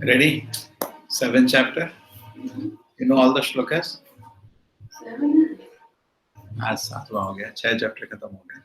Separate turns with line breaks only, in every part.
Ready? 7th chapter. You know all the shlokas?
7.
आज 7वां हो गया, 6 चैप्टर खत्म हो गए.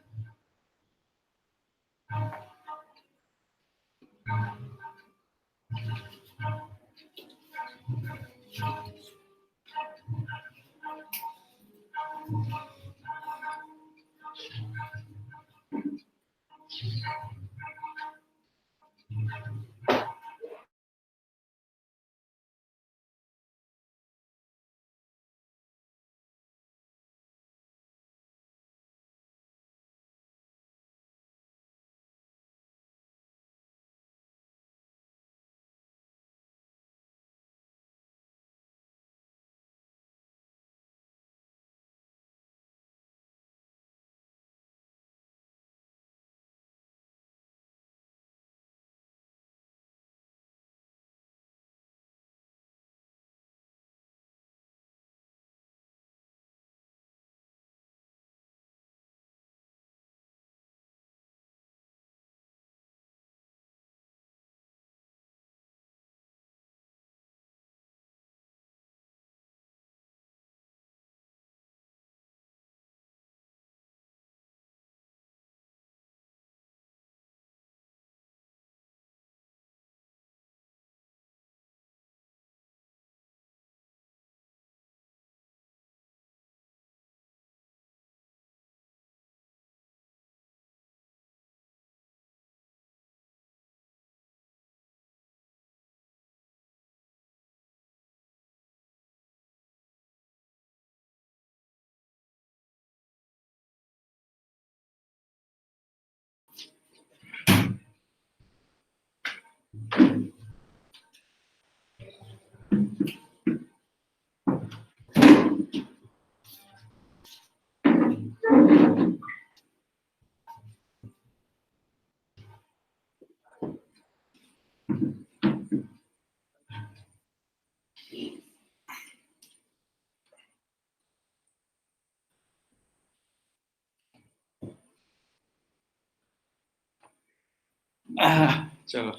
चलो.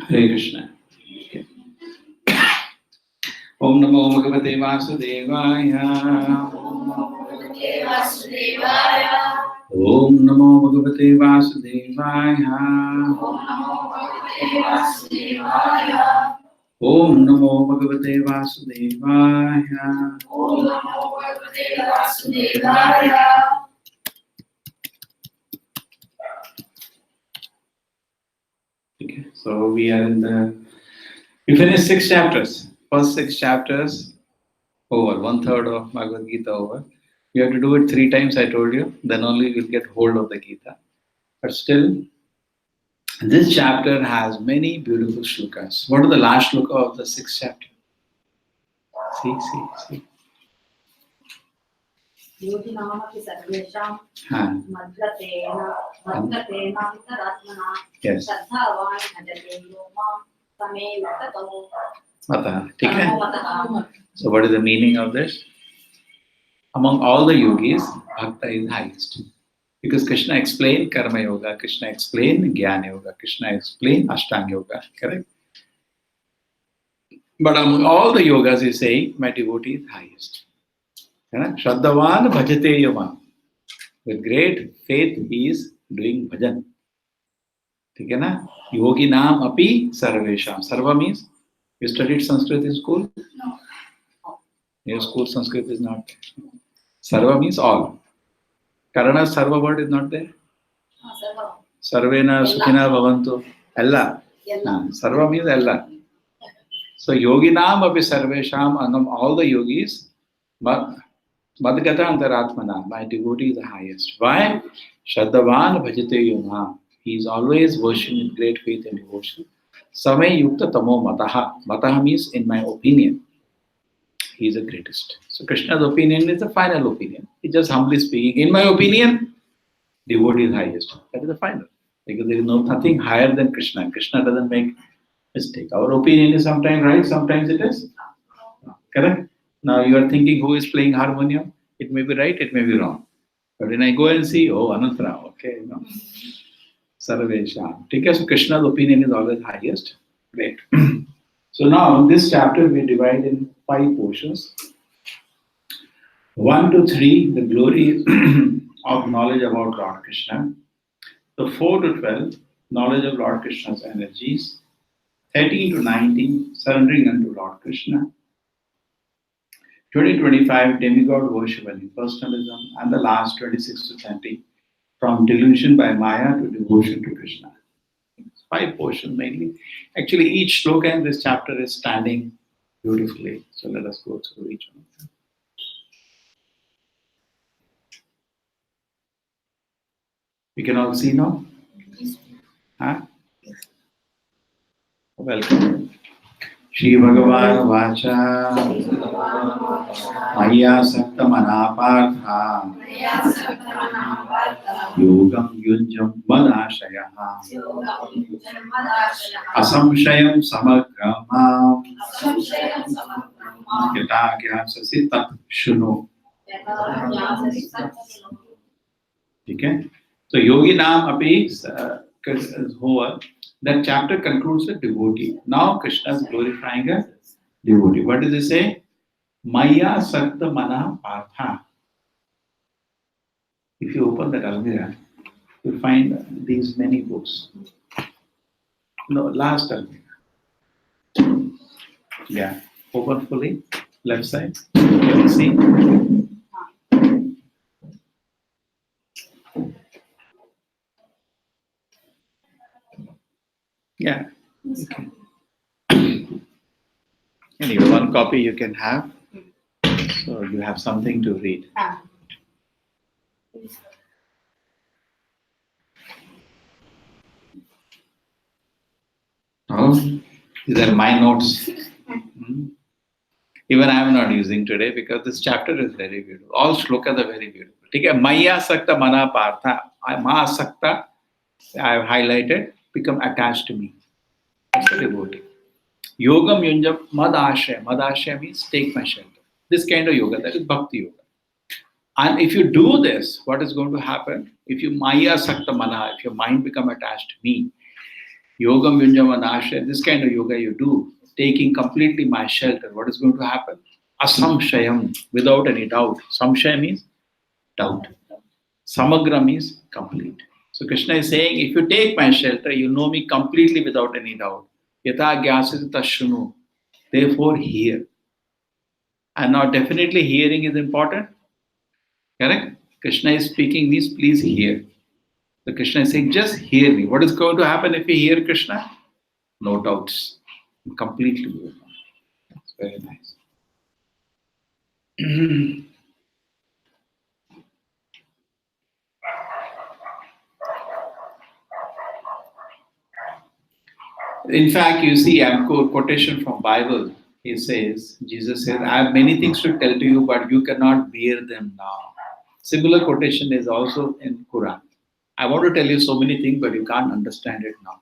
हरे कृष्ण. ओम नमो भगवते वासुदेवाय. ओम नमो भगवते वासुदेवाय. ओम नमो भगवते वासुदेवाय. Okay, so we are in we finished 6 chapters. First 6 chapters over, 1/3 of Bhagavad Gita over. You have to do it 3 times, I told you, then only you'll get hold of the Gita. But still, this chapter has many beautiful shlokas. What are the last shloka of the 6th chapter? See.
योगिनामपि सर्वेषां
हाँ.
मद्गतेनान्तरात्मना
Yes.
श्रद्धावान् भजते यो मां तमेव ततो.
Mata. ठीक है? So what is the meaning of this? Among all the yogis, Bhakta is highest. Because Krishna explained Karma Yoga, Krishna explained Jnana Yoga, Krishna explained Ashtanga Yoga, correct? But among all the yogas, he say, my devotee is highest. Shraddhavan bhajate yamam. With great faith, he is doing bhajan. ठीक है ना? योगी नाम अपि सर्वेषाम. Sarva means You studied Sanskrit in school?
No.
Your school Sanskrit is not there. Sarva means all. Karana Sarva word is not there.
Sarva.
Sarvena Sukhina Bhavantu. Ella. Sarva means Ella. So yoginam api sarvesham angam, all the yogis, madgata antaratmana, my devotee is the highest. Why? Shraddhavan bhajate yunha. He is always worshipping with great faith and devotion. Samay yukta tamo mataha. Mataha means in my opinion. He is the greatest. So Krishna's opinion is the final opinion. He just humbly speaking. In my opinion, devotee is highest. That is the final. Because there is nothing higher than Krishna. Krishna doesn't make mistake. Our opinion is sometimes right, sometimes it is correct. Now you are thinking who is playing harmonium? It may be right, it may be wrong. But when I go and see, oh, Anantara, okay, no. Sarvesham. Okay, so Krishna's opinion is always highest. Great. So now this chapter we divide in 5 portions. 1 to 3, the glory of knowledge about Lord Krishna. So 4 to 12, knowledge of Lord Krishna's energies. 13 to 19, surrendering unto Lord Krishna. 20-25, demigod worship and impersonalism. And the last 26 to 30, from delusion by Maya to devotion to Krishna. 5 portions mainly. Actually, each sloka in this chapter is standing beautifully. So let us go through each one of them. We can all see now? Huh? Welcome. Shri Bhagavan Vacha Maya Sakta Manapartha Yogam Yunjam Madashayaha Asamshayam Samagrama Yata Gyasasi Tat Shuno. Okay? So Yogi Nam Api Hova. That chapter concludes the devotee. Now Krishna is glorifying a devotee. What does it say? Maya Sakta Mana Partha. If you open that Almira, you'll find these many books. No, last Almira. Yeah, open fully, left side. Can you see? Yeah. Okay. Anyway, one copy you can have. So you have something to read. Oh, these are my notes. Even I am not using today because this chapter is very beautiful. All shlokas are very beautiful. Okay, Maya Sakta Mana Partha. Ma Sakta, I have highlighted, become attached to me. That's the devotee. Yogam Yunjam Mad Ashaya. Mad Ashaya means take my shelter. This kind of yoga, that is Bhakti Yoga. And if you do this, what is going to happen? If you Maya Sakta Mana, if your mind become attached to me, Yogam Yunjam Mad Ashaya, this kind of yoga you do, taking completely my shelter, what is going to happen? Asamshayam, without any doubt. Samshaya means doubt. Samagra means complete. So Krishna is saying, if you take my shelter, you know me completely without any doubt. Yata gyasita shunu. Therefore, hear. And now definitely hearing is important. Correct? Krishna is speaking means please hear. So Krishna is saying, just hear me. What is going to happen if you hear Krishna? No doubts. Completely. That's very nice. In fact, you see, I'm quotation from Bible. He says, Jesus says, I have many things to tell to you, but you cannot bear them now. Similar quotation is also in Quran. I want to tell you so many things, but you can't understand it now.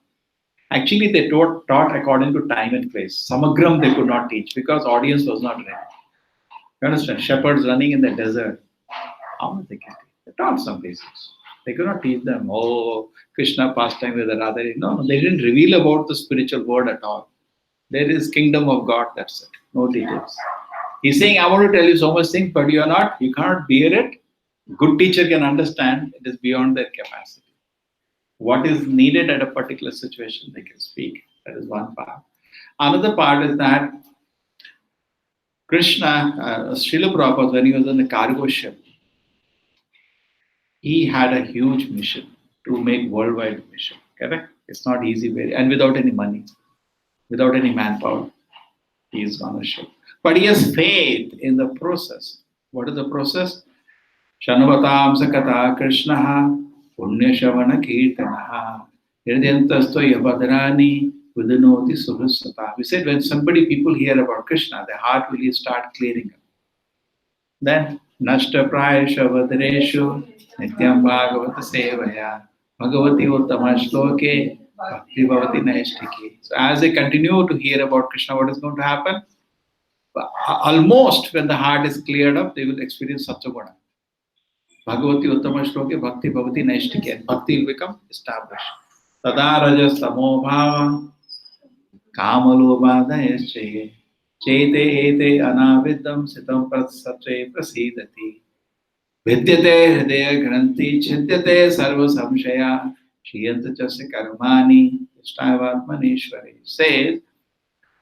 Actually, they taught according to time and place. Samagram they could not teach because audience was not ready. You understand? Shepherds running in the desert. How much they can teach? They taught some basics. They could not teach them, oh, Krishna pastime with the Radha. No, they didn't reveal about the spiritual world at all. There is kingdom of God, that's it. No details. He's saying, I want to tell you so much things, but you cannot bear it. Good teacher can understand, it is beyond their capacity. What is needed at a particular situation, they can speak. That is one part. Another part is that Krishna, Srila Prabhupada, when he was on the cargo ship, he had a huge mission to make worldwide mission. Correct? It's not easy, and without any money, without any manpower, he is on a ship. But he has faith in the process. What is the process? Shanavatam Sakata Krishnaha Punya Shavana Kirtanaha Hirdyantasto Yabhadrani Vidunoti Suhusata. We said when people hear about Krishna, their heart will start clearing up. Then Nashta Prayasha Vadreshu Nityam Bhagavata Sevaya Bhagavati Uttama Shloke Bhakti Bhavati Naishtiki. So as they continue to hear about Krishna, what is going to happen? Almost when the heart is cleared up, they will experience Sattva-guna. Bhagavati Uttama Shloke Bhakti Bhavati Naishtiki. And Bhakti will become established. Tada Rajas Tamo Bhava Kamalobhadayaschaye Chete Ete Anavidam Sitam Pratsatve Prasidati Vidyate Hridaya Granthi Chidyate Sarva Samshaya Shiyanta Chasya Karmani Ishtavatmanishwari. Says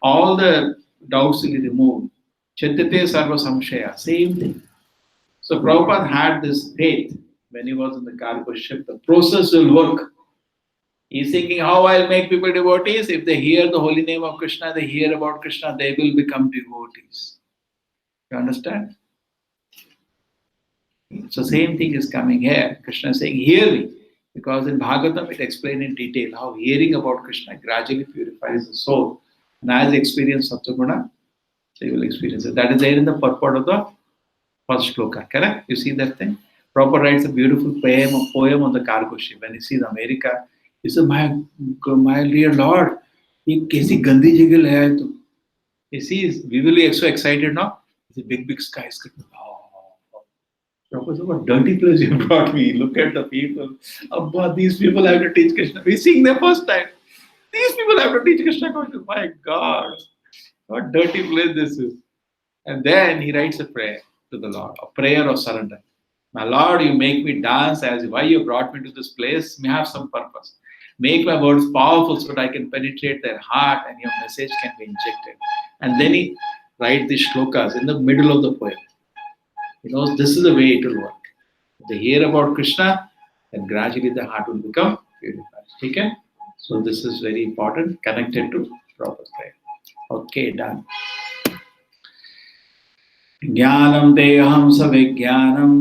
all the doubts will be removed. Chidyate Sarva Samshaya. Same thing. So Prabhupada had this faith when he was in the cargo ship. The process will work. He's thinking how I'll make people devotees. If they hear the holy name of Krishna, they hear about Krishna, they will become devotees. You understand? So same thing is coming here. Krishna is saying, hear me. Because in Bhagavatam it explains in detail how hearing about Krishna gradually purifies the soul. And as they experience Sattva-guna, they will experience it. That is there in the purport of the first shloka. Correct? You see that thing? Prabhupada writes a beautiful poem on the cargo ship. When he sees America, he said, my dear Lord, ये कैसी गंदी जगह ले आए तुम? He sees, we will be so excited now. The big skies. Prabhupada said, what dirty place you brought me. Look at the people. Abba, these people have to teach Krishna. We're seeing them first time. These people have to teach Krishna consciousness. My God, what dirty place this is. And then he writes a prayer to the Lord, a prayer of surrender. My Lord, you make me dance as why you brought me to this place may have some purpose. Make my words powerful so that I can penetrate their heart and your message can be injected. And then he writes these shlokas in the middle of the poem. He knows this is the way it will work. If they hear about Krishna, then gradually the heart will become purified. Okay? So this is very important, connected to proper prayer. Okay, done. Jnanam teham savijnanam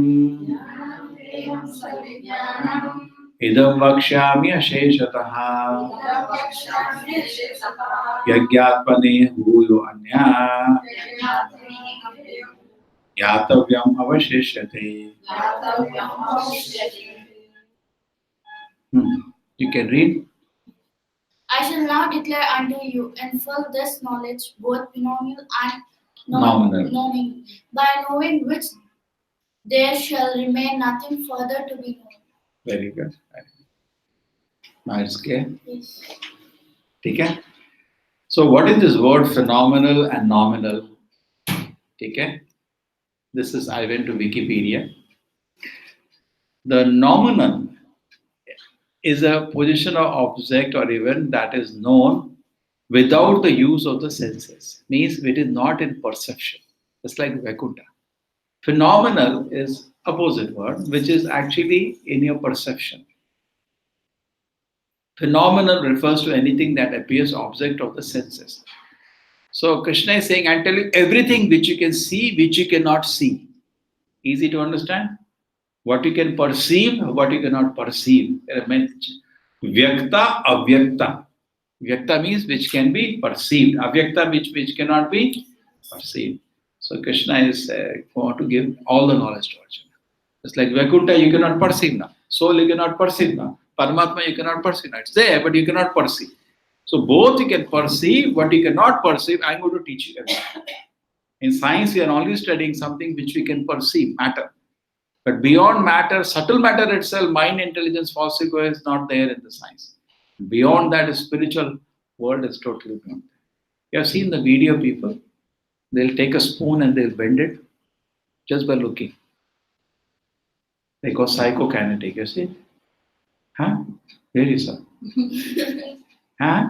idam vakshyami asheshataha yagyatmane bhuyo anya yatavyam avashishyate. You can read.
I shall now declare unto you in full this knowledge, both phenomenal and nominal, by knowing which there shall remain nothing further to be known.
Very good. Now it's clear.
Yes.
Okay? So what is this word phenomenal and nominal? Okay? This is, I went to Wikipedia. The nominal is a position or object or event that is known without the use of the senses. Means it is not in perception. It's like Vaikuntha. Phenomenal is opposite word, which is actually in your perception. Phenomenal refers to anything that appears object of the senses. So Krishna is saying, I'm telling you everything which you can see, which you cannot see. Easy to understand? What you can perceive, what you cannot perceive. Vyakta, avyakta. Vyakta means which can be perceived. Avyakta which cannot be perceived. So Krishna is want to give all the knowledge to Arjuna. It's like Vaikuntha you cannot perceive now. Soul you cannot perceive now. Paramatma you cannot perceive now. It's there, but you cannot perceive. So both you can perceive, what you cannot perceive, I'm going to teach you everything. In science, we are only studying something which we can perceive, matter. But beyond matter, subtle matter itself, mind, intelligence, false ego is not there in the science. Beyond that, the spiritual world is totally beyond. You have seen the video people, they'll take a spoon and they'll bend it just by looking. They go psychokinetic, you see? Huh? Where you saw? Huh?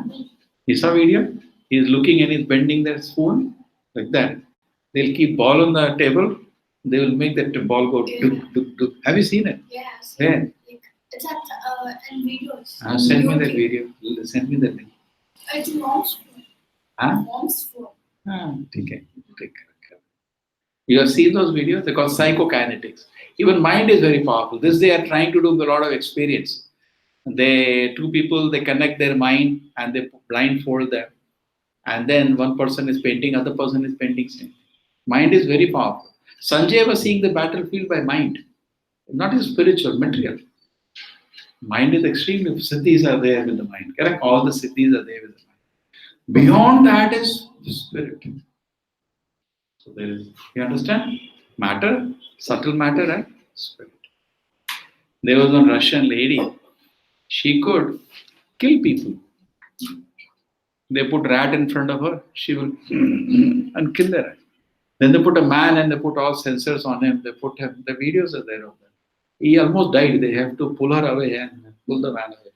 You saw video? He's looking and he's bending their spoon like that. They'll keep ball on the table. They will make that ball go duk, duk, duk. Have you seen it?
Yeah.
Where?
Like, it's at in videos.
Send me that
YouTube.
video. Send me the link.
It's mom's phone.
Huh?
Mom's phone.
Okay. You have seen those videos? They're called psychokinetics. Even mind is very powerful. This they are trying to do with a lot of experience. Two people, they connect their mind and they blindfold them. And then one person is painting, other person is painting same. Mind is very powerful. Sanjay was seeing the battlefield by mind, not his spiritual, material. Mind is extremely, siddhis are there with the mind. Correct? All the siddhis are there with the mind. Beyond that is the spirit. So there is, you understand? Matter, subtle matter, right? Spirit. There was one Russian lady. She could kill people. They put rat in front of her. She will and kill the rat. Then they put a man and they put all sensors on him. They put him. The videos are there of that. He almost died. They have to pull her away and pull the man away.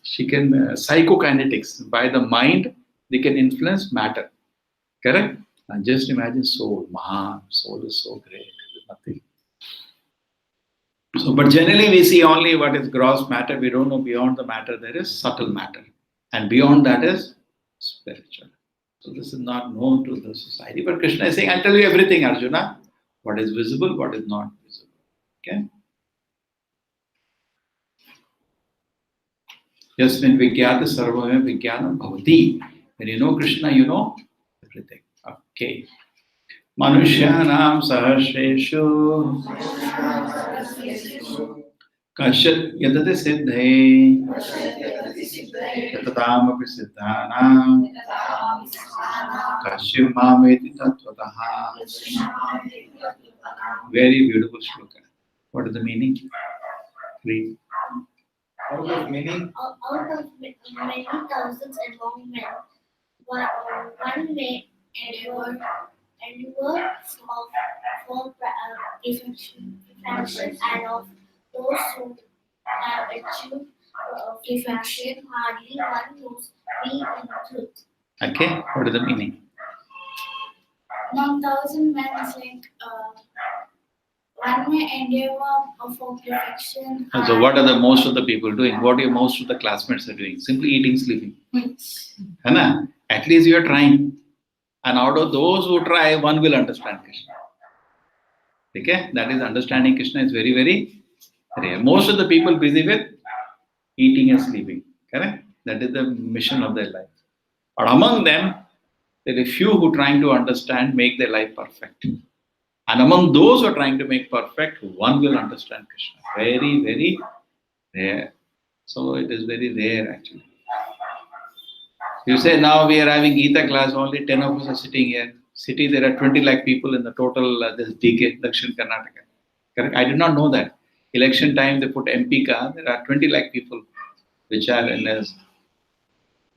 She can psychokinetics. By the mind, they can influence matter. Correct? And just imagine soul. Mahan. Soul is so great. Nothing. So, but generally we see only what is gross matter. We don't know beyond the matter there is subtle matter. And beyond that is spiritual. So this is not known to the society. But Krishna is saying, I'll tell you everything, Arjuna. What is visible, what is not visible. Okay? Yasmin Vigyata Sarvame Vijnanam Bhavati. When you know Krishna, you know everything. Okay. Manushyanam Sahasreshu Kashyat Yadate Siddhe Yatadamapi Siddhanam Kashyam Mameti Tattvataha. Very beautiful shloka. What is the meaning? Read. What is the meaning?
Out of many thousands among men, one may endure for perfection, and of those who have achieved perfection, hardly one knows me in truth.
Okay, what is the meaning?
Among thousand men is like one may endeavor for perfection.
So what are the most of the people doing? What are most of the classmates are doing? Simply eating, sleeping. Hana? At least you are trying. And out of those who try, one will understand Krishna. Okay? That is understanding Krishna is very, very rare. Most of the people busy with eating and sleeping. Correct? That is the mission of their life. But among them, there are few who are trying to understand, make their life perfect. And among those who are trying to make perfect, one will understand Krishna. Very, very rare. So it is very rare actually. You say now we are having Gita class, only 10 of us are sitting here. City, there are 20 lakh people in the total this DK, Dakshin Karnataka. Correct? I did not know that. Election time, they put MP ka, there are 20 lakh people which are in as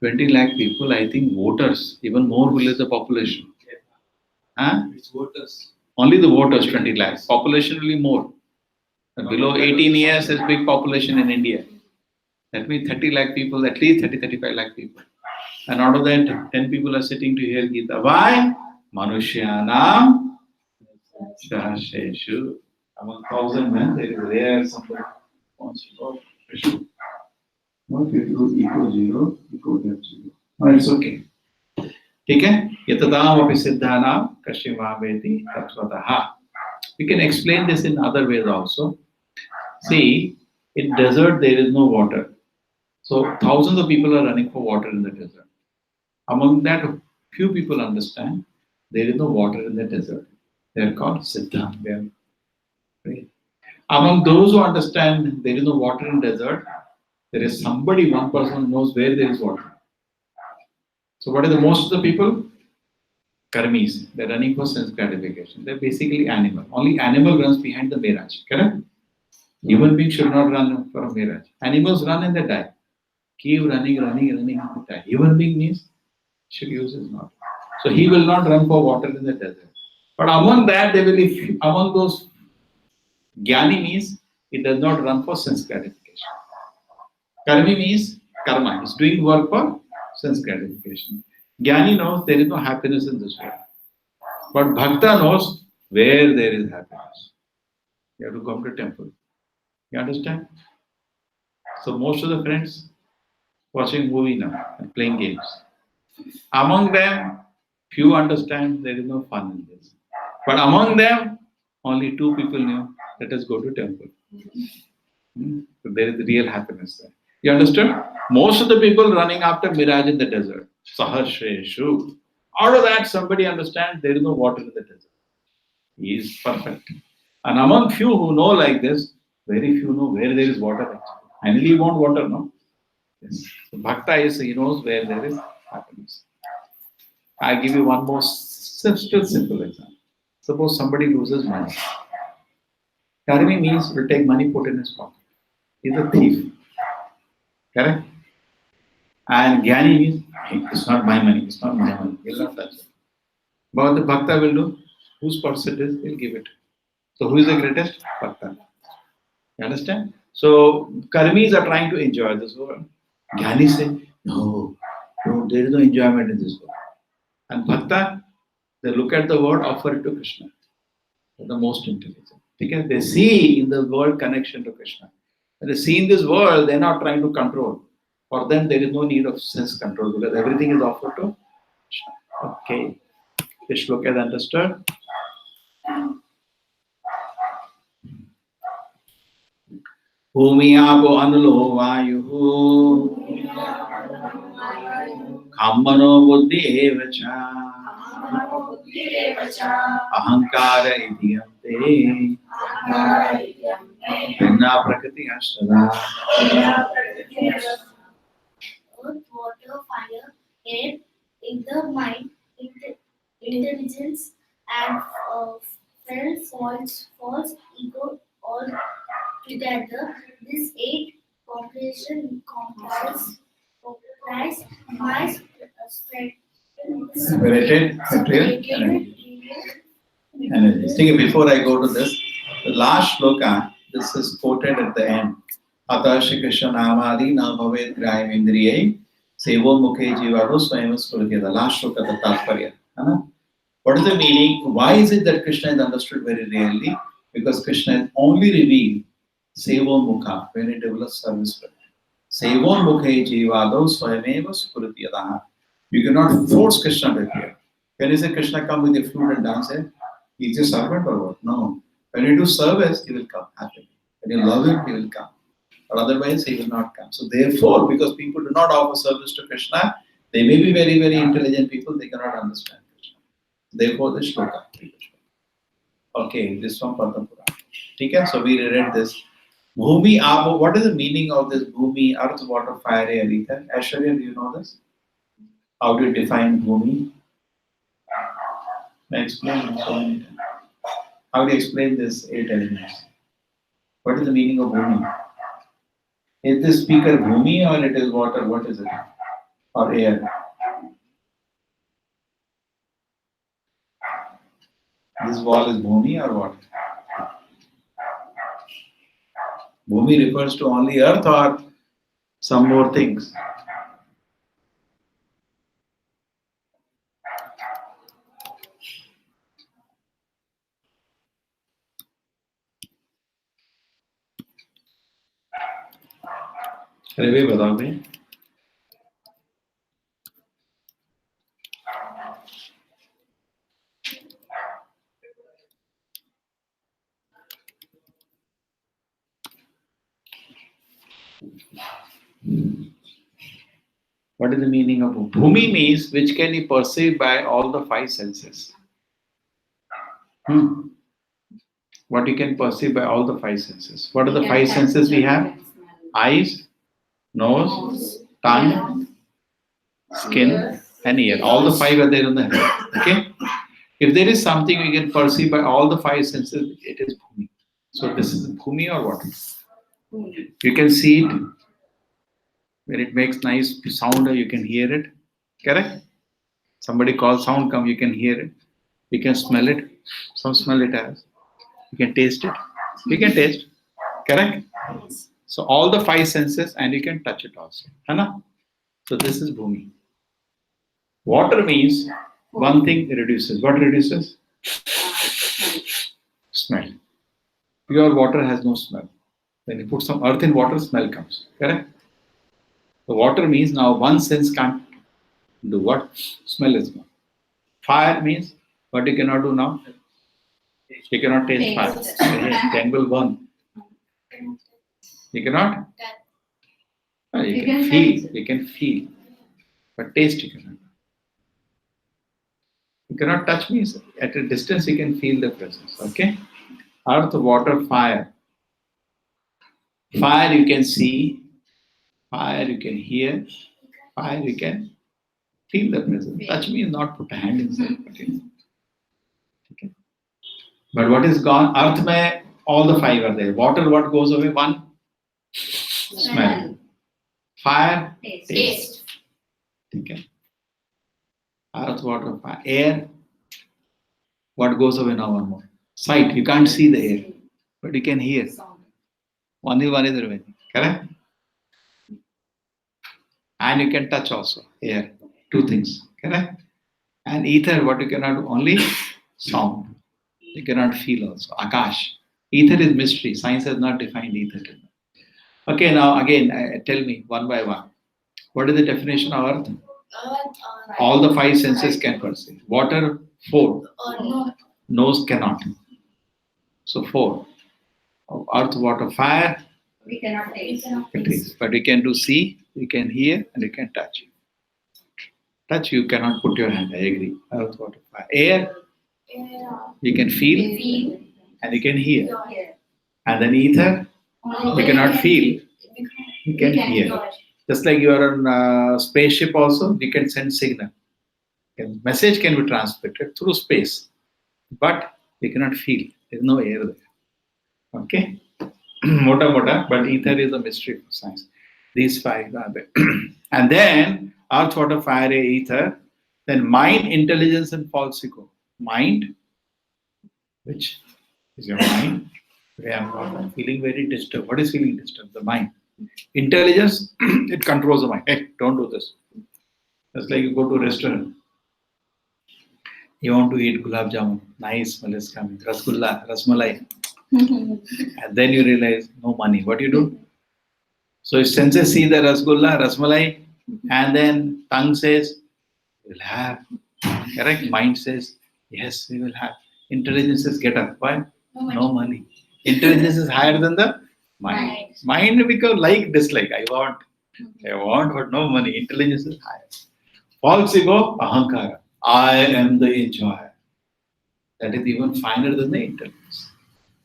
20 lakh people, I think voters, even more will is the population. Huh?
It's voters.
Only the voters 20 lakhs. Population will be more. But below 18 years is big population in India. That means 30 lakh people, at least 35 lakh people. And out of that, 10 people are sitting to hear Gita. Why? Manushyanam Sahasreshu. Among 1,000 men, there is rare somebody wants to go. What if you do equal 0, equal to 0? No, it's okay. Okay? Yatadamapi siddhanam kashyamaveti tattvataha. We can explain this in other ways also. See, in desert there is no water. So thousands of people are running for water in the desert. Among that, few people understand there is no water in the desert. They are called siddha. They are great. Among those who understand there is no water in desert, there is somebody, one person who knows where there is water. So what are the most of the people? Karmis. They're running for sense gratification. They're basically animal. Only animal runs behind the mirage. Correct? Human beings should not run for a mirage. Animals run and they die. Keep running, and they die. Human being means should use his mouth. So he will not run for water in the desert. But among that, they will, among those, Jnani means it does not run for sense gratification. Karmi means karma. It's doing work for sense gratification. Jnani knows there is no happiness in this world. But Bhakta knows where there is happiness. You have to come to temple. You understand? So most of the friends watching movie now and playing games. Among them, few understand there is no fun in this. But among them, only 2 people knew, let us go to temple. So there is real happiness there. You understood? Most of the people running after mirage in the desert. Saharsheshu. Out of that, somebody understands there is no water in the desert. He is perfect. And among few who know like this, very few know where there is water actually. Finally, you want water, no? Yes. So Bhakta is, he knows where there is happiness. I give you one more still simple example. Suppose somebody loses money. Karmi means will take money put in his pocket. He's a thief. Correct? And Jnani means it's not my money, it's not my money. He'll not touch it. But the Bhakta will do, whose purse it is, he'll give it. So who is the greatest? Bhakta. You understand? So Karmis are trying to enjoy this world. Jnani say, no, there is no enjoyment in this world. And Bhakta, they look at the world, offer it to Krishna. They're the most intelligent. Because they see in the world connection to Krishna. When they see in this world, they're not trying to control. For them, there is no need of sense control because everything is offered to Krishna. Okay. This shloka is understood? Bhumi apo anulo vayu Khammano buddhi evacha Ahankara idiyante Vinna prakriti ashtada.
Earth, water, fire, air, ether, mind, intelligence, and false ego all together. This 8 comprise my
Separated energy. Think before I go to this, the last shloka, this is quoted at the end. Ata Shri Krishna Namadi na bhavet grahim indriyai sevo mukhe jivado swayam spurgya. The last shloka, the Tatparya. What is the meaning? Why is it that Krishna is understood very rarely? Because Krishna is only revealed sevo mukha, when it develops service for it. Sevo mukhe jivado swayam spurgya. You cannot force Krishna to appear. When you say Krishna come with a flute and dance, he's a servant or what? No. When you do service, he will come happily. When you love him, he will come. Or otherwise, he will not come. So therefore, because people do not offer service to Krishna, they may be very, very intelligent people, they cannot understand Krishna. Therefore, the shloka. Okay, this one Padma Purana. Okay, so we read this. Bhumi Apo, what is the meaning of this Bhumi, earth, water, fire, air, ether? Aishwarya, do you know this? How do you define Bhumi? I explain so many times. How do you explain this 8 elements? What is the meaning of Bhumi? Is this speaker Bhumi or it is water? What is it? Or air? This wall is Bhumi or what? Bhumi refers to only earth or some more things? अरे वे बताओ भाई What is the meaning of Bhumi? Bhumi means which can be perceived by all the 5 senses. What you can perceive by all the 5 senses. What are the 5 senses we have? Eyes, nose, tongue, skin, and ear. All the 5 are there in the head. Okay? If there is something we can perceive by all the 5 senses, it is Bhumi. So this is Bhumi or what? You can see it. When it makes nice sound, you can hear it. Correct? Somebody calls sound come, you can hear it. You can smell it. Some smell it has. You can taste it. You can taste. Correct? So all the 5 senses and you can touch it also. Hai na? So this is Bhumi. Water means one thing reduces. What reduces? Smell. Pure water has no smell. When you put some earth in water, smell comes. Correct? The water means now one sense can't do what? Smell is gone. Fire means what you cannot do now? You cannot taste fire. Then will burn. You cannot? No, you can feel. You can feel. But taste you cannot. You cannot touch means at a distance you can feel the presence. Okay? Earth, water, fire. Fire you can see. Fire you can hear. Fire you can feel the presence. Touch means not put a hand inside. Okay? But what is gone? Earth mein all the five are there. Water, what goes away? One, smell. Fire, taste. Okay. Earth, water, fire. Air, what goes away now? One more. Sight, you can't see the air, but you can hear. One is remaining. Correct? And you can touch also. Air, two things. Correct? And ether, what you cannot do? Only sound. You cannot feel also. Akash. Ether is mystery. Science has not defined ether. Okay, now again, tell me one by one. What is the definition of earth? All the five senses can perceive. Water, four. Nose cannot. So four. Earth, water, fire.
We cannot taste.
But you can do see, you can hear, and you can touch. Touch, you cannot put your hand. I agree. Earth, water, fire. Air, you can feel, and you can hear. And then ether, you cannot feel, you can hear. Just like you are on a spaceship also, you can send signal. Message can be transmitted through space, but you cannot feel. There is no air there. Okay? Mota, but ether is a mystery for science. These five are there. And then, earth, water, fire, ether, then mind, intelligence, and false ego. Mind, which is your mind. I'm feeling very disturbed. What is feeling disturbed? The mind. Intelligence, it controls the mind. Hey, don't do this. Just like you go to a restaurant. You want to eat gulab jamun. Nice smell is coming. Rasgulla, rasmalai. And then you realize, no money. What do you do? So your senses see the rasgulla, rasmalai, and then tongue says, we'll have. Correct? Mind says, yes, we will have. Intelligence says, get up. Why? No money. Intelligence is higher than the mind. Mind becomes like, dislike. I want, but no money. Intelligence is higher. False ego, ahankara. I am the enjoyer. That is even finer than the intelligence.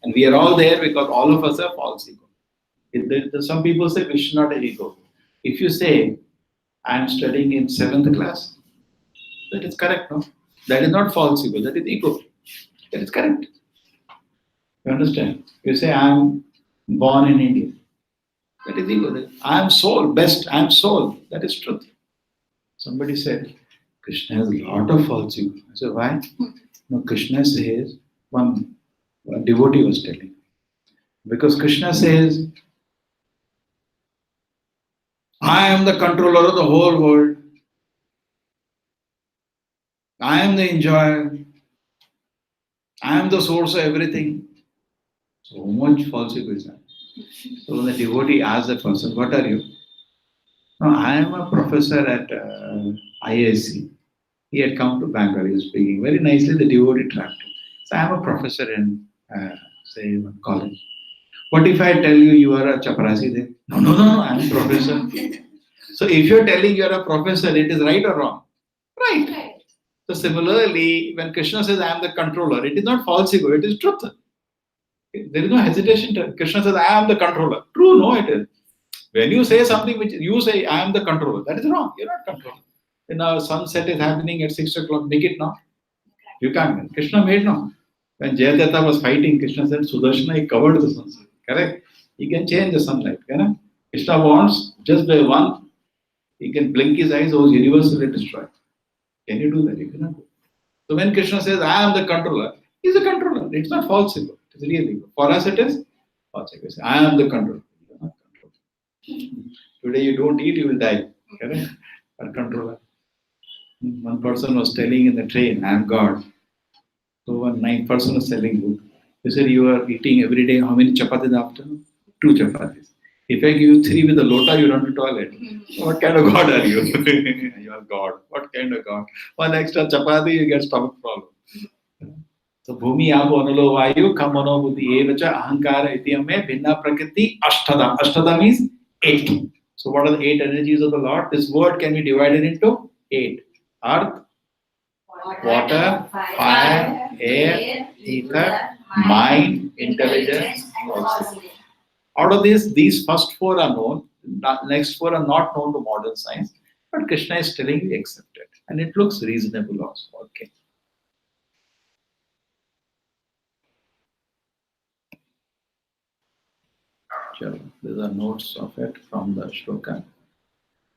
And we are all there because all of us are false ego. Some people say we should not have ego. If you say, I am studying in 7th class, that is correct, no? That is not false ego, that is ego. That is correct. You understand? You say, I am born in India. That is ego. I am soul, best, I am soul. That is truth. Somebody said, Krishna has a lot of false ego. I said, why? No, Krishna says, one devotee was telling. Because Krishna says, I am the controller of the whole world. I am the enjoyer. I am the source of everything. So much false ego is that. So when the devotee asks the person, what are you? No, I am a professor at IISc. He had come to Bangalore. He was speaking very nicely. The devotee trapped him. So I am a professor in, say, college. What if I tell you you are a chaparasi there? No, I am a professor. So if you are telling you are a professor, it is right or wrong? Right. So similarly, when Krishna says I am the controller, it is not false ego, it is truth. There is no hesitation. Krishna says I am the controller. True, no, it is. When you say something which you say I am the controller, that is wrong. You are not controller. Now sunset is happening at 6 o'clock, make it now. You can't. Krishna made now. When Jayadratha was fighting, Krishna said Sudarshana, he covered the sunset. Correct? He can change the sunlight. Correct? Krishna wants just by one, he can blink his eyes, those universe will destroy. Can you do that? You cannot do. So when Krishna says, I am the controller, he is a controller. It's not false ego. It is real ego. For us it is false ego. I am the controller. You are not controller. Today you don't eat, you will die. Correct? But controller. One person was telling in the train, I am God. So one ninth person was telling you, he said, you are eating every day how many chapatis after? 2 chapatis. If I give you 3 with a lota, you run to toilet. What kind of God are you? You are God. What kind of God? One extra chapati, you get stomach problem. So Bhumi Apo Anulo Vayu Kam Mano Buddhi Evacha Ahankara Ityame Bhinna Prakriti Ashtada. Ashtada means 8. So what are the 8 energies of the Lord? This word can be divided into 8. Earth, water, fire, air, ether, mind, intelligence, also. Out of this, these first 4 are known, next 4 are not known to modern science, but Krishna is telling you accept it. And it looks reasonable also. Okay. Sure. These are notes of it from the shloka.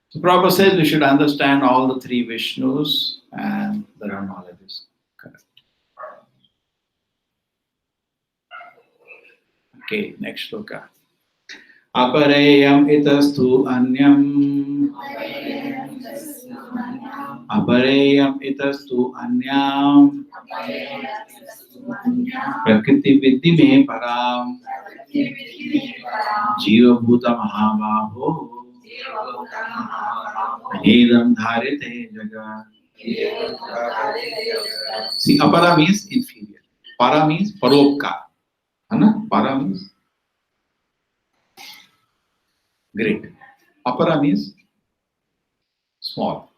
So Prabhupada says we should understand all the 3 Vishnus and there are knowledges. Correct. Okay, next shloka. Apareyam itastu anyam. Apareyam itastu anyam. Prakriti viddhi me param. Jiva bhuta mahabhavo. Edam dharite jagat. See, apara means inferior. Para means parokka. Para means great. Apara means small.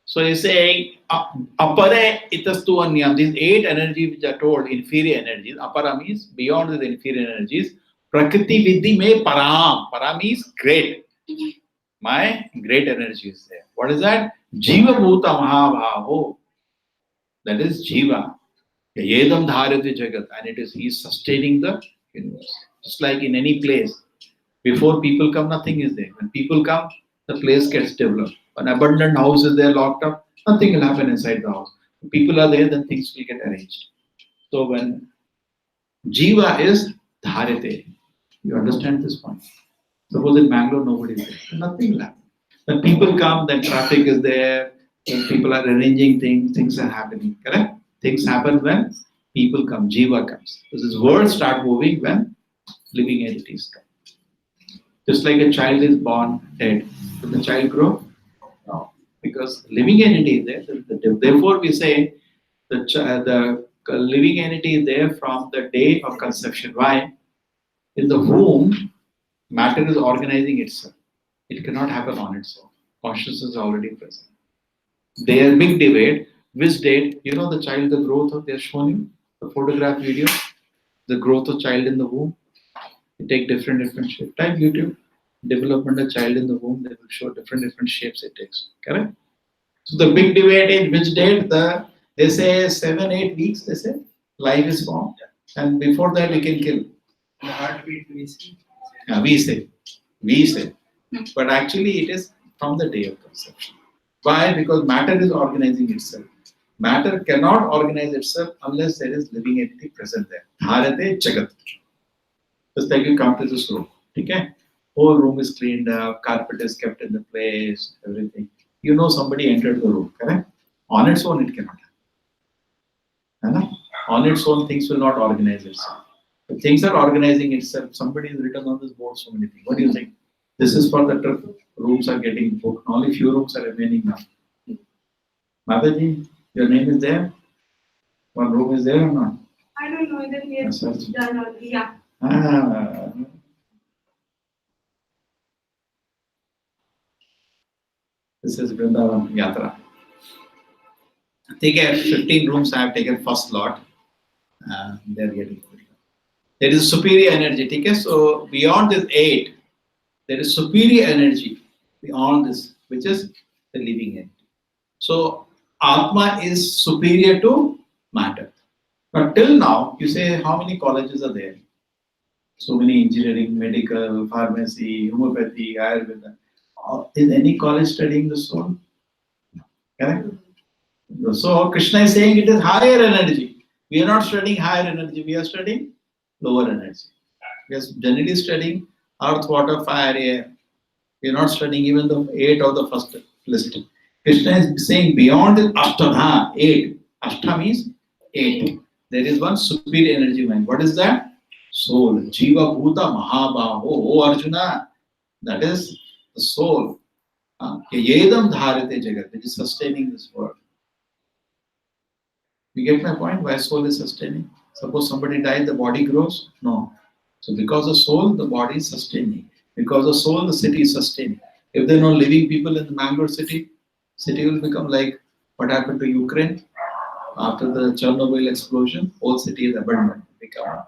So he's saying apare itastu anyam. These 8 energies which are told inferior energies. Apara means beyond the inferior energies. Prakriti viddhi me param. Para means great. My great energy is there. What is that? Jiva bhuta mahabhavo. That is Jiva. Yedam dharati jagat. And it is he is sustaining the universe. Just like in any place. Before people come, nothing is there. When people come, the place gets developed. An abundant house is there locked up, nothing will happen inside the house. When people are there, then things will get arranged. So when Jiva is dharate, you understand this point? Suppose in Bangalore, nobody is there. Nothing will happen. When people come, then traffic is there, when people are arranging things, things are happening. Correct? Things happen when people come, Jiva comes. So this world start moving when living entities come. Just like a child is born dead, will the child grow? No, because living entity is there. Therefore, we say the living entity is there from the day of conception. Why? In the womb, matter is organizing itself. It cannot happen on its own. Consciousness is already present. Their big debate, which date, you know the child, the growth of, they're showing you, the photograph video, the growth of child in the womb. You take different shapes. Type YouTube, development of child in the womb, they will show different shapes it takes. Correct? So the big debate is which date, they say 7-8 weeks, they say, life is formed. And before that we can kill.
The heartbeat we see.
Yeah, we say. But actually it is from the day of conception. Why? Because matter is organizing itself. Matter cannot organize itself unless there is living entity present there. Dharate jagat. Just like you come to this room. Okay? Whole room is cleaned up, carpet is kept in the place, everything. You know somebody entered the room, correct? On its own it cannot happen. On its own things will not organize itself. If things are organizing itself, somebody has written on this board so many things. What do you think? This is for the trip. Rooms are getting booked. Only few rooms are remaining now. Mataji, your name is there? One room is there or not?
I don't know whether he has
Yes, sir.
done already. Yeah.
This is Vrindavan Yatra. Take 15 rooms I have taken first lot. They are getting full. There is superior energy. Okay? So beyond this 8, there is superior energy beyond this, which is the living entity. So Atma is superior to matter. But till now, you say how many colleges are there? So many engineering, medical, pharmacy, homeopathy, Ayurveda. Is any college studying the soul? Correct? So Krishna is saying it is higher energy. We are not studying higher energy, we are studying lower energy. We are generally studying earth, water, fire, air. We are not studying even the 8 of the first list. Krishna is saying beyond the Ashtadha, 8. Ashtha means 8. There is one superior energy mind. What is that? Soul. Jiva Bhuta Mahabaho. Oh Arjuna, that is the soul. Yedam Dharate Jagat, which is sustaining this world. You get my point? Why soul is sustaining? Suppose somebody dies, the body grows? No. So because of soul, the body is sustaining. Because of soul, the city is sustaining. If there are no living people in the Mangalore city will become like what happened to Ukraine after the Chernobyl explosion. Whole city is abandoned. Become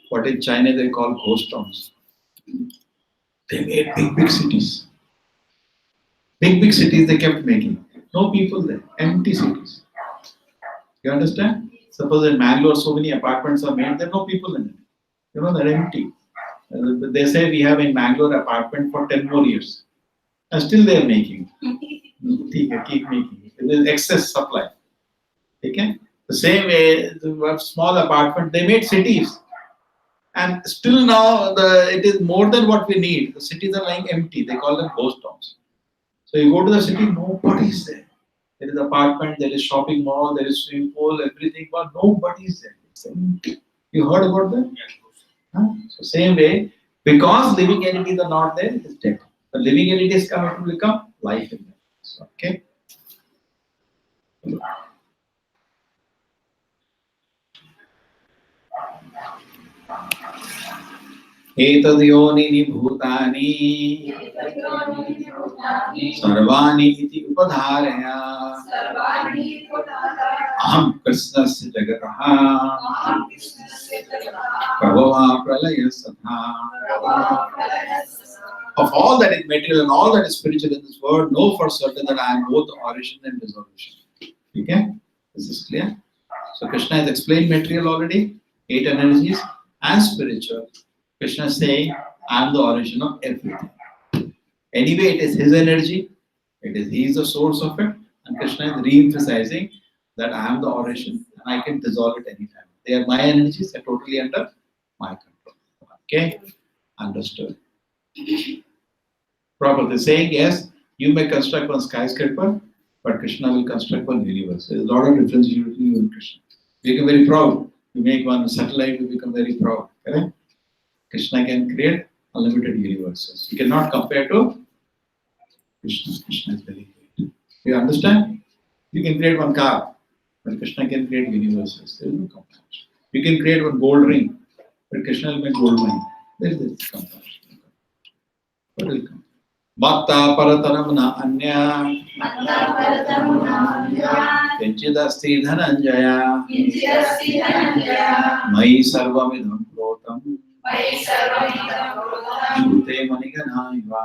what in China they call ghost towns. They made big cities. Big cities they kept making. No people there. Empty cities. You understand? Suppose in Mangalore so many apartments are made, there are no people in it. They're empty. They say we have in Mangalore apartment for 10 more years. And still they are making. Keep making. There is excess supply. Okay? The same way, the small apartment, they made cities. And still now it is more than what we need. The cities are lying empty. They call them ghost towns. So you go to the city, nobody is there. There is apartment, there is shopping mall, there is swimming pool, everything, but nobody is there. It's empty. You heard about that? Huh? So same way, because living entities are not there, it is dead. The living entities come to become life in them. So, okay. एतद्योनिनि भूतानि सर्वाणि इति उपधारय अहं कृष्णस्य जगतः प्रभवः प्रलयस्तथा. Of all that is material and all that is spiritual in this world, know for certain that I am both origin and dissolution. Okay? This is clear? So Krishna has explained material already, 8 energies, and spiritual. Krishna is saying, I am the origin of everything. Anyway, it is his energy, he is the source of it, and Krishna is re-emphasizing that I am the origin and I can dissolve it anytime. They are my energies, they are totally under my control. Okay? Understood. Prabhupada is saying, yes, you may construct one skyscraper, but Krishna will construct one universe. There is a lot of difference between you and Krishna. You become very proud. You make one satellite, you become very proud. Correct? Krishna can create unlimited universes. You cannot compare to Krishna. Krishna is very great. You understand? You can create one car, but Krishna can create universes. There is no comparison. You can create one gold ring, but Krishna will make gold mine. There is this comparison. What will come? Bhakta parataram na anya Kinchidasti dhananjaya Mai sarvamidham protam Shute maniganaiva.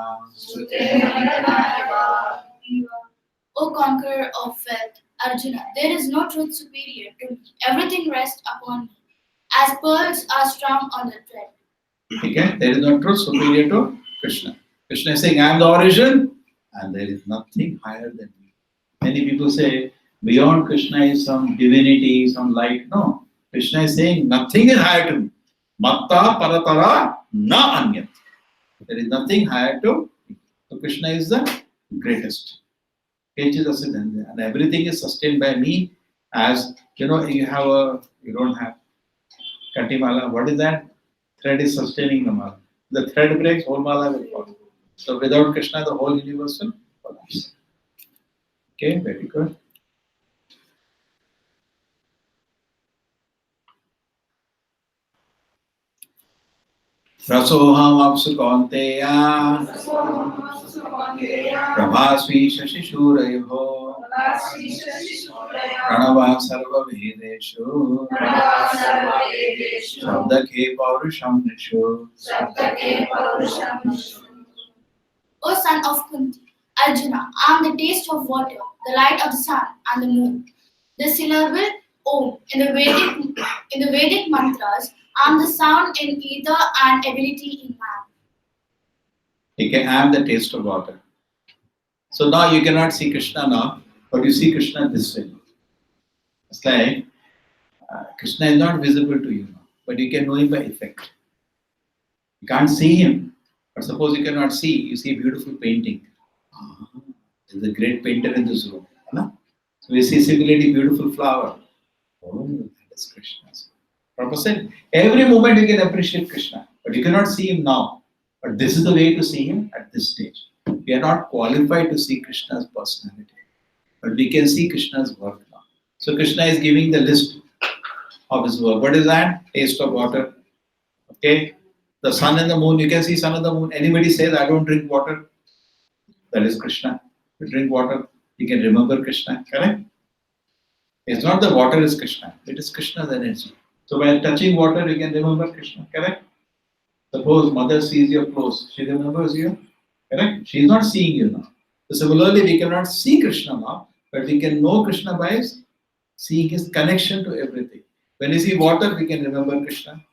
O conqueror of wealth, Arjuna, there is no truth superior to me. Everything rests upon me, as pearls are strung on the thread.
Okay? There is no truth superior to Krishna. Krishna is saying, I am the origin, and there is nothing higher than me. Many people say, beyond Krishna is some divinity, some light. No. Krishna is saying, nothing is higher to me. Matta paratara na anyat. There is nothing higher to me. So Krishna is the greatest. And everything is sustained by me. As you don't have Katimala. What is that? Thread is sustaining the mala. The thread breaks, whole mala will fall. So without Krishna, the whole universe will collapse. Okay, very good. Rasoham apsu kaunteya Prabhasvi shashishurayo Pranava sarva vedeshu Shabdake paurusham nishu.
O son of Kunti, Arjuna, I am the taste of water, the light of the sun and the moon. The syllable Om in the Vedic mantras, I am the sound in ether and ability in man.
Okay, I am the taste of water. So now you cannot see Krishna now, but you see Krishna this way. It's like Krishna is not visible to you now, but you can know him by effect. You can't see him, but suppose you cannot see, you see a beautiful painting. There's a great painter in this room. No? So we see similarly beautiful flower. Oh, that is Krishna. Prabhupada said, every moment you can appreciate Krishna, but you cannot see him now. But this is the way to see him at this stage. We are not qualified to see Krishna's personality, but we can see Krishna's work now. So Krishna is giving the list of his work. What is that? Taste of water. Okay? The sun and the moon, you can see sun and the moon. Anybody says, I don't drink water? That is Krishna. You drink water, you can remember Krishna. Correct? It's not the water is Krishna. It is Krishna's energy. So when touching water, you can remember Krishna. Correct? Suppose mother sees your clothes. She remembers you. Correct? She is not seeing you now. So similarly, we cannot see Krishna now, but we can know Krishna by seeing his connection to everything. When we see water, we can remember Krishna.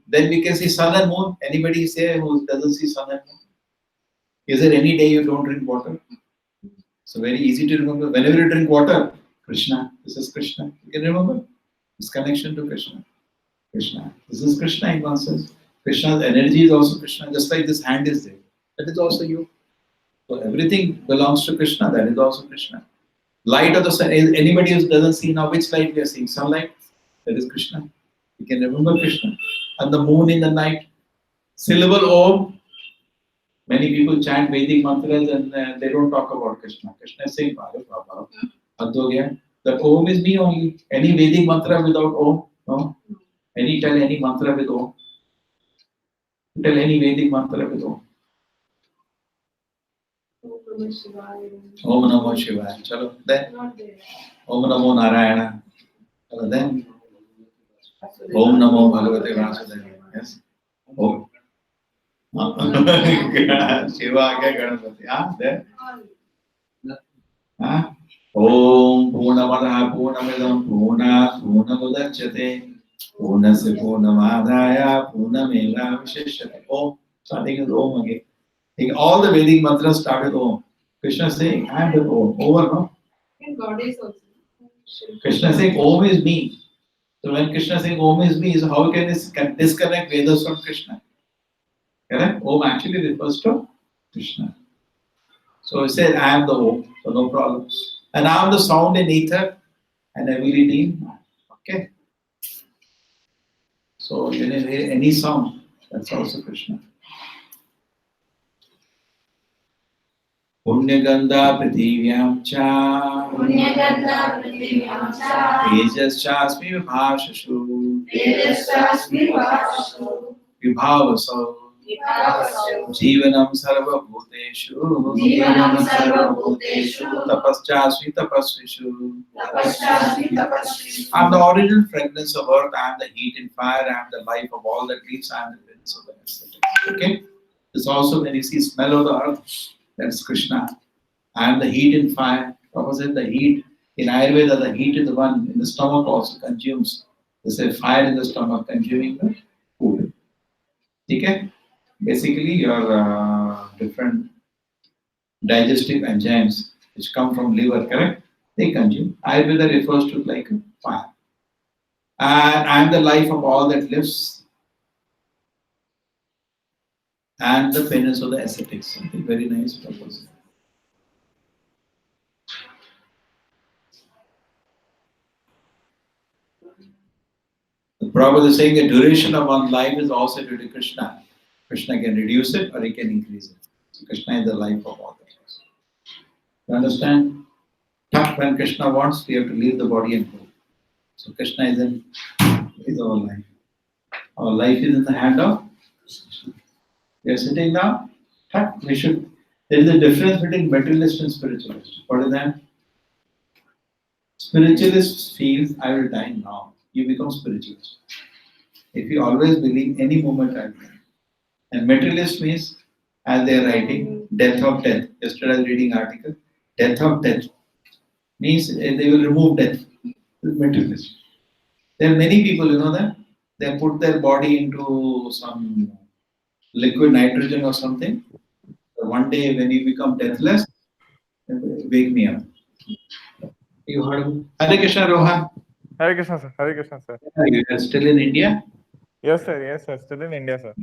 Then we can see sun and moon. Anybody say who doesn't see sun and moon? Is there any day you don't drink water? So very easy to remember. Whenever you drink water, Krishna. This is Krishna. You can remember his connection to Krishna. Krishna. This is Krishna in one sense. Krishna's energy is also Krishna. Just like this hand is there. That is also you. So everything belongs to Krishna. That is also Krishna. Light of the sun. Anybody who doesn't see now which light we are seeing? Sunlight. That is Krishna. You can remember Krishna. And the moon in the night. Syllable Om. Many people chant Vedic mantras and they don't talk about Krishna. Krishna is saying, that Om is me only. Any Vedic mantra without Om? No. Tell any mantra with Om. Tell any Vedic mantra with Om. Om Namo Shivaya. Chalo, then. Om Namo Narayana. Chalo, then. Om Namo Bhagavate Vasudevaya. Yes. Om. Shiva ke Ganapati. Then. Om Purnamada Purnamidam Purna Purnamudachyate Purnasya Purnamadaya Purnameva Visheshyate. Om. Starting with Om again. All the Vedic mantras start with Om. Krishna is saying, I am the Om. Over, no?
And God is also.
Krishna is saying, Om is me. So when Krishna is saying, Om is me, so how can this disconnect Vedas from Krishna? Correct? Om actually refers to Krishna. So he says, I am the Om. So no problem. And I am the sound in ether and ability in mind. Okay? So when you hear any sound, that's also Krishna. Punyagandha Prithivyam Cha
Punyagandha Prithivyam Cha
Tejaschasmi Vibhashashu
Tejaschasmi Vibhashashu
Vibhavaso
Vibhavaso
Jivanam Sarva Bhuteshu
Jivanam Sarva Bhuteshu
Tapaschasmi Tapasvishu.
Tapaschasmi Tapasvishu.
I am the original fragrance of earth, I am the heat and fire, I am the life of all that lives, I am the prince of the aesthetic. Okay? This also when you see smell of the earth, that's Krishna. I am the heat and fire. Opposite the heat. In Ayurveda, the heat is the one in the stomach also consumes. They say fire in the stomach consuming the food. Okay? Basically, your different digestive enzymes which come from liver, correct? They consume. Ayurveda refers to like a fire. And I am the life of all that lives. And the penance of the ascetics. Something very nice purpose. The Prabhupada is saying the duration of one life is also due to Krishna. Krishna can reduce it or he can increase it. So Krishna is the life of all the lives. You understand? When Krishna wants, we have to leave the body and go. So Krishna is our life. Our life is in the hand of Krishna. We are sitting now. There is a difference between materialist and spiritualist. What is that? Spiritualist feels I will die now. You become spiritualist. If you always believe any moment I will die. And materialist means, as they are writing, death of death. Yesterday I was reading article, death of death. Means they will remove death. Materialist. There are many people, you know that? They put their body into some liquid nitrogen or something. So one day when you become deathless, wake me up. You heard? Hare Krishna, Rohan.
Hare Krishna, sir. Hare Krishna, sir.
You are still in India?
Yes, sir. Yes, sir. Still in India, sir.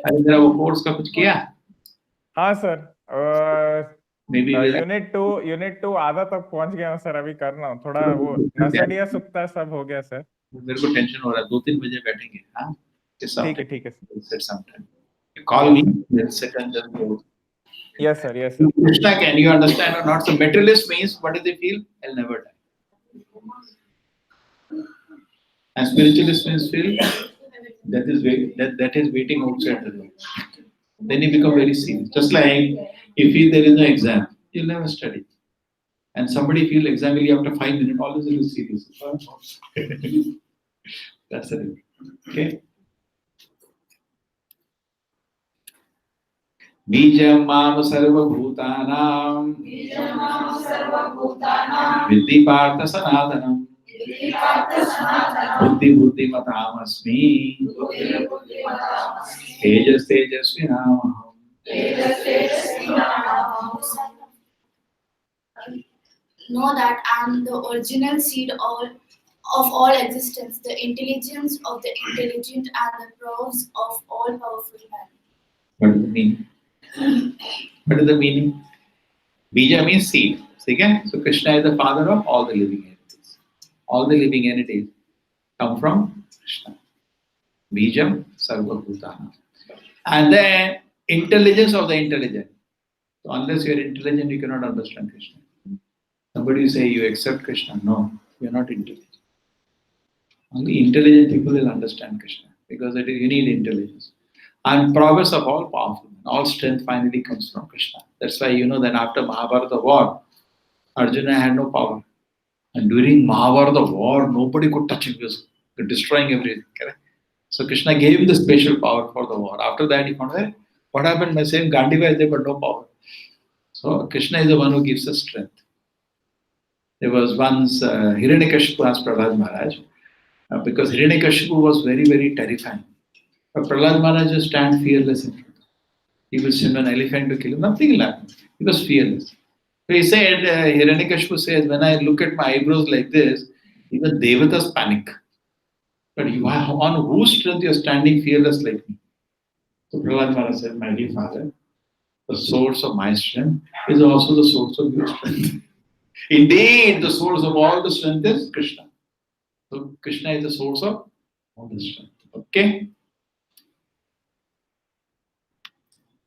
अरे जरा वो course का कुछ किया?
हाँ sir,
maybe we'll
unit to आधा तक पहुंच गया हूँ सर, अभी कर रहा हूँ थोड़ा, वो नसड़िया सुकता सब हो गया सर।
मेरे को टेंशन हो रहा है, 2-3 बजे बैठेंगे। हाँ,
ठीक है
we'll set some time. You call me, let's sit and just go.
Yes sir
Krishna, can you understand or not? So materialist means, what do they feel? I'll never die. And spiritualist means feel that is waiting outside the door. Then you become very serious. Just like if there is no exam, you'll never study. And somebody feel exam will be after 5 minutes, always will be serious. That's it. Okay. Bijam mam sarva bhutanam Viddhi partha sanatanam Buddhi matam asmi Tejas tejasvinamaham.
Know that I am the original seed of all existence, the intelligence of the intelligent and the proofs of all powerful man.
What does it mean? What is the meaning? Bija means seed. Okay? So Krishna is the father of all the living entities. All the living entities come from Krishna. Bijam sarva bhutana. And the intelligence of the intelligent. So unless you are intelligent, you cannot understand Krishna. Somebody say you accept Krishna. No, you are not intelligent. Only intelligent people will understand Krishna because you need intelligence. And prowess of all powerful, all strength finally comes from Krishna. That's why you know that after Mahabharata war, Arjuna had no power. And during Mahabharata war, nobody could touch him. He was destroying everything. Correct? So Krishna gave him the special power for the war. After that, he found, hey, what happened? My same Gandiva is there, but no power. So Krishna is the one who gives us strength. There was once Hiranyakashipu asked Prahlad Maharaj, because Hiranyakashipu was very, very terrifying. But Prahlad Maharaj just stand fearless in front of him. He will send an elephant to kill him, nothing will happen. He was fearless. So he said, Hiranyakashipu says, when I look at my eyebrows like this, even Devatas panic. But on whose strength you are standing fearless like me? So Prahlad Maharaj said, my dear father, the source of my strength is also the source of your strength. Indeed, the source of all the strength is Krishna. So Krishna is the source of all the strength. Okay?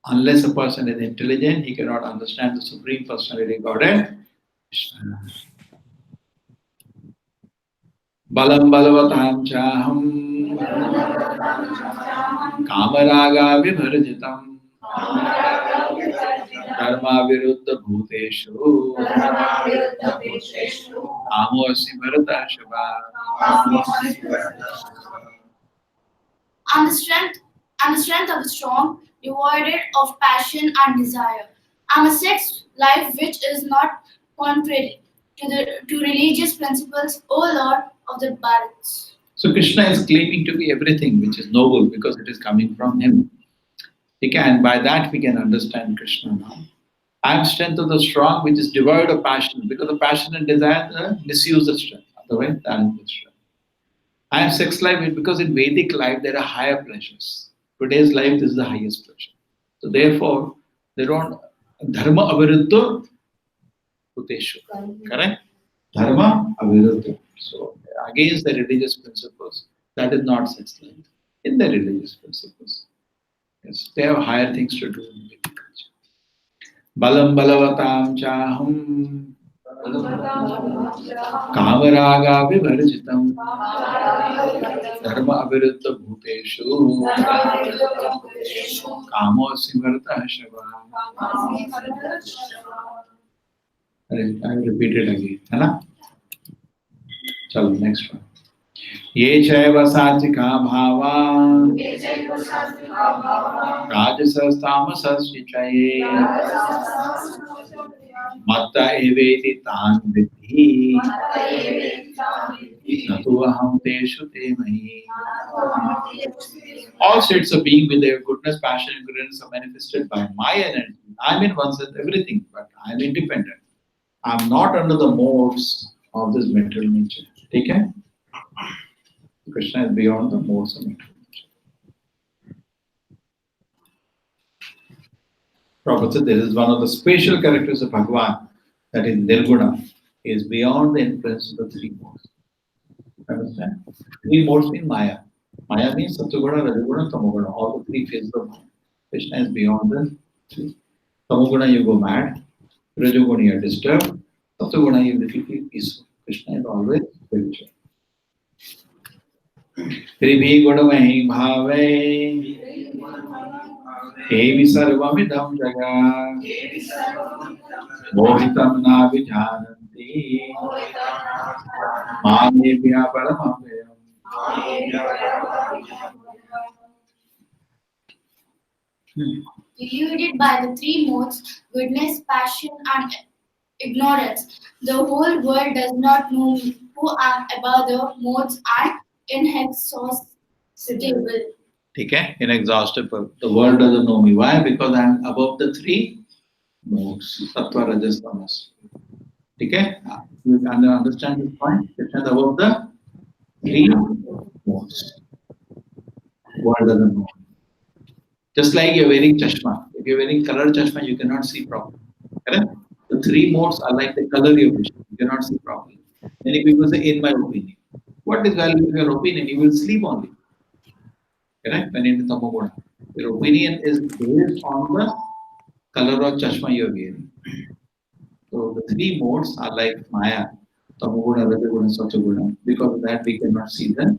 Unless a person is intelligent, he cannot understand the Supreme Personality Godhead. Krishna. Balam balavatam chaham kamaraga vibharjitam dharma viruddha bhuteshu amosi bharata shava.
And the strength of the strong, devoid of passion and desire. I'm a sex life which is not contrary to religious principles, O Lord of the Bharats.
So Krishna is claiming to be everything which is noble because it is coming from him. And by that we can understand Krishna now. I am strength of the strong which is devoid of passion, because the passion and desire misuse the strength. Otherwise, that is the strength. I am sex life because in Vedic life there are higher pleasures. Today's life is the highest pleasure. So therefore, they don't dharma aviruddha bhuteshu. Correct? Dharma aviruddha. So against the religious principles, that is not sex life. In the religious principles. Yes, they have higher things to do in Vedic culture. Balam balavatam chaham kamaraga vibharjitam dharma aviruddha bhuteshu kamosi bharata shava. I will repeat it again. है ना? चलो next one. ये चैव सात्विका भावा राजसस्तामसश्चये मत्त एवेति तान् विद्धि न तु अहं तेषु ते मयि. All states of being with their goodness, passion and goodness are manifested by my energy. I am in one sense everything, but I am independent. I am not under the modes of this material nature. Okay? Krishna is beyond the modes of material nature.
Prabhupada said this is one of the special characters of Bhagavan, that is Nirguna, is beyond the influence of the three modes. Understand? Three modes mean Maya. Maya means Sattva-guna, Rajaguna, Tamoguna, all the three phases of Maya. Krishna is beyond the three. Tamoguna, you go mad. Rajaguna, you are disturbed. Sattva-guna, you feel peaceful. Krishna is always spiritual. Tribhi Gunamahi Bhave Evi Sarvamidam Jaga Mohitam Na Vijayanti Mamebhya Paramamyam.
Deluded by the three modes, goodness, passion, and ignorance, the whole world does not know me, who am above the modes and inexhaustible.
Okay? Inexhaustible. The world doesn't know me. Why? Because I am above the three modes. Sattva, Rajas, Tamas. Okay? You can understand this point? Krishna is above the three modes. World doesn't know. Just like you're wearing chashma. If you're wearing color chashma, you cannot see properly. Correct? The three modes are like the color of your vision. You cannot see properly. Many people say, in my opinion. What is value of your opinion? You will sleep only. Correct? When it is Tamoguna. Your opinion is based on the color of chashma you are wearing. So the three modes are like Maya, Tamoguna, Rajaguna, Sattva-guna. Because of that, we cannot see the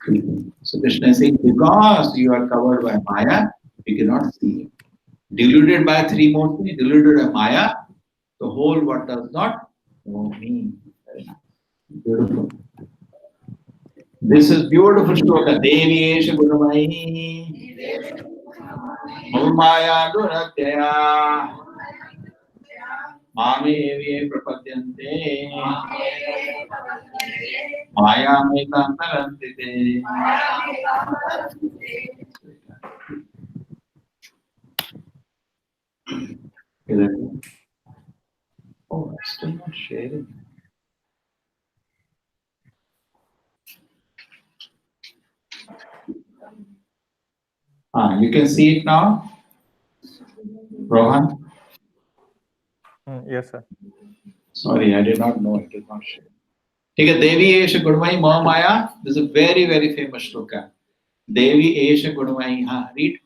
truth. So Krishna is saying, because you are covered by Maya, you cannot see it. Deluded by three modes, deluded by Maya, the whole world does not know me. Beautiful. This is beautiful shloka. Devi Esha Gunamayi Maya Dunatyaya Mame Evi Prapadyante Maya Metantarantite. Oh, I'm still not sharing. You can see it now, Rohan.
Yes, sir.
Sorry, I did not know it is not shared. Okay, Devi Esha Gunamayi Maya. This is a very, very famous shloka. Devi Esha Gunamayi. Read.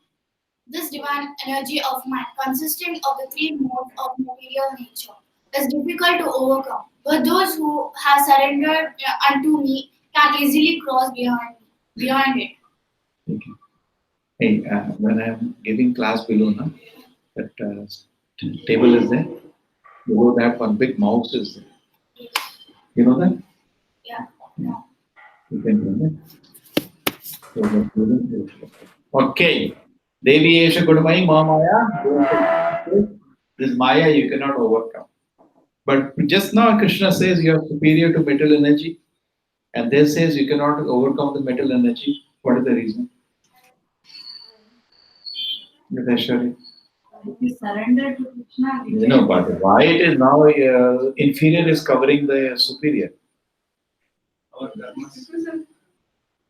This divine energy of mind, consisting of the three modes of material nature, is difficult to overcome, but those who have surrendered unto me can easily cross beyond it.
Okay. Hey, when I am giving class below, that table is there. Below that, one big mouse is there. You know that?
Yeah.
You can do that. Okay. Devi Esha Gunamayi Maya. This Maya you cannot overcome. But just now Krishna says you are superior to metal energy, and then says you cannot overcome the metal energy. What is the reason?
If you surrender to Krishna,
No, but why it is now inferior is covering the superior?
because of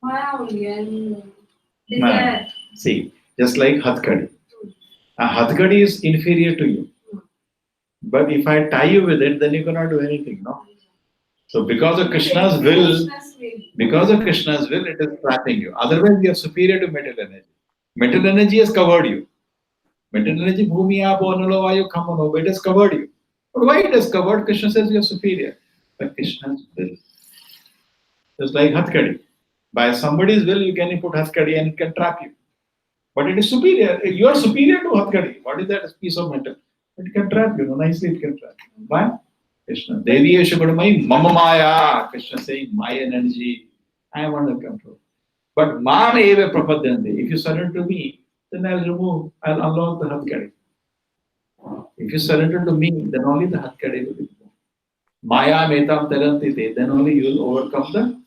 Maya only and
No.
desire.
See, just like Hathkadi. A Hathkadi is inferior to you. But if I tie you with it, then you cannot do anything, no? So because of Krishna's will, it is trapping you. Otherwise, you are superior to metal energy. Metal energy has covered you. Metal energy, bhumi, apo, analo, vayu, khamano, it has covered you. But why it has covered? Krishna says you are superior. But Krishna's will. Just like Hathkadi. By somebody's will, you can put Hathkadi and it can trap you. But it is superior. You are superior to Hathkadi. What is that piece of metal? It can trap you. Nicely it can trap you. Why? Krishna. Devi Esha Gunamayi Mama Maya. Krishna saying, my energy. I am under control. But Mam Eva Prapadyante. If you surrender to me, then I'll unlock the Hathkadi. If you surrender to me, then only the Hathkadi will be removed. Maya Metam Tarantite. Then only you will overcome the.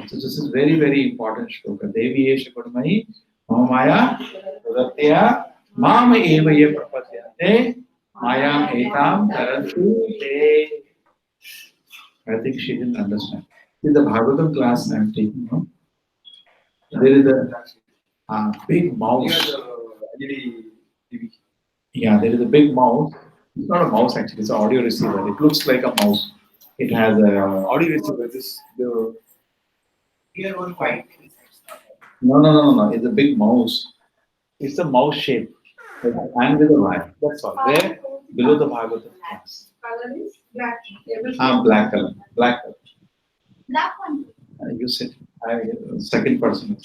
So this is very, very important shloka. Devi Esha Gunamayi Mama Maya Pradatya Mama Eva Ye Prapadyante Maya Etam Tarantite. I think she didn't understand. In the Bhagavatam class I am taking, no? There is a big mouse. Yeah, there is a big mouse. It's not a mouse actually, it's an audio receiver. It looks like a mouse. It has a audio receiver.
Here one white.
No. It's a big mouse. It's a mouse shape. And with a wire. That's all. Where? Below the Bhagavatam class.
Color is black.
Black color. Black color.
Black one.
You said second person.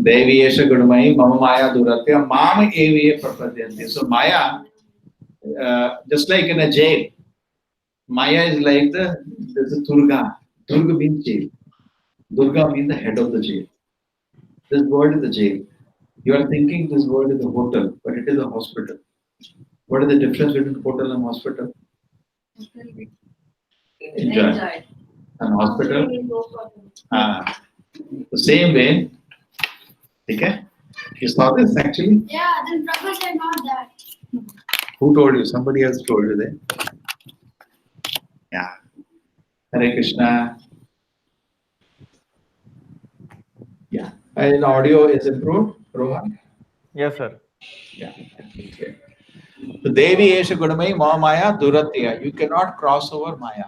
Devi Esha Gudamai, Mama Maya Duratya, Mama Eviya Prapadyanti. So Maya, just like in a jail, Maya is like there's a Durga. Durga means jail. Durga means the head of the jail. This word is the jail. You are thinking this word is a hotel, but it is a hospital. What is the difference between hotel and hospital? Enjoy. And hospital? The same way. Okay? You saw this actually?
Yeah, then Prabhu said not that.
Who told you? Somebody else told you that? Yeah. Hare Krishna. Yeah. And audio is improved, Rohan?
Yes, sir.
Yeah. Okay. So Devi Esha Gudamai Maya Duratya. You cannot cross over Maya.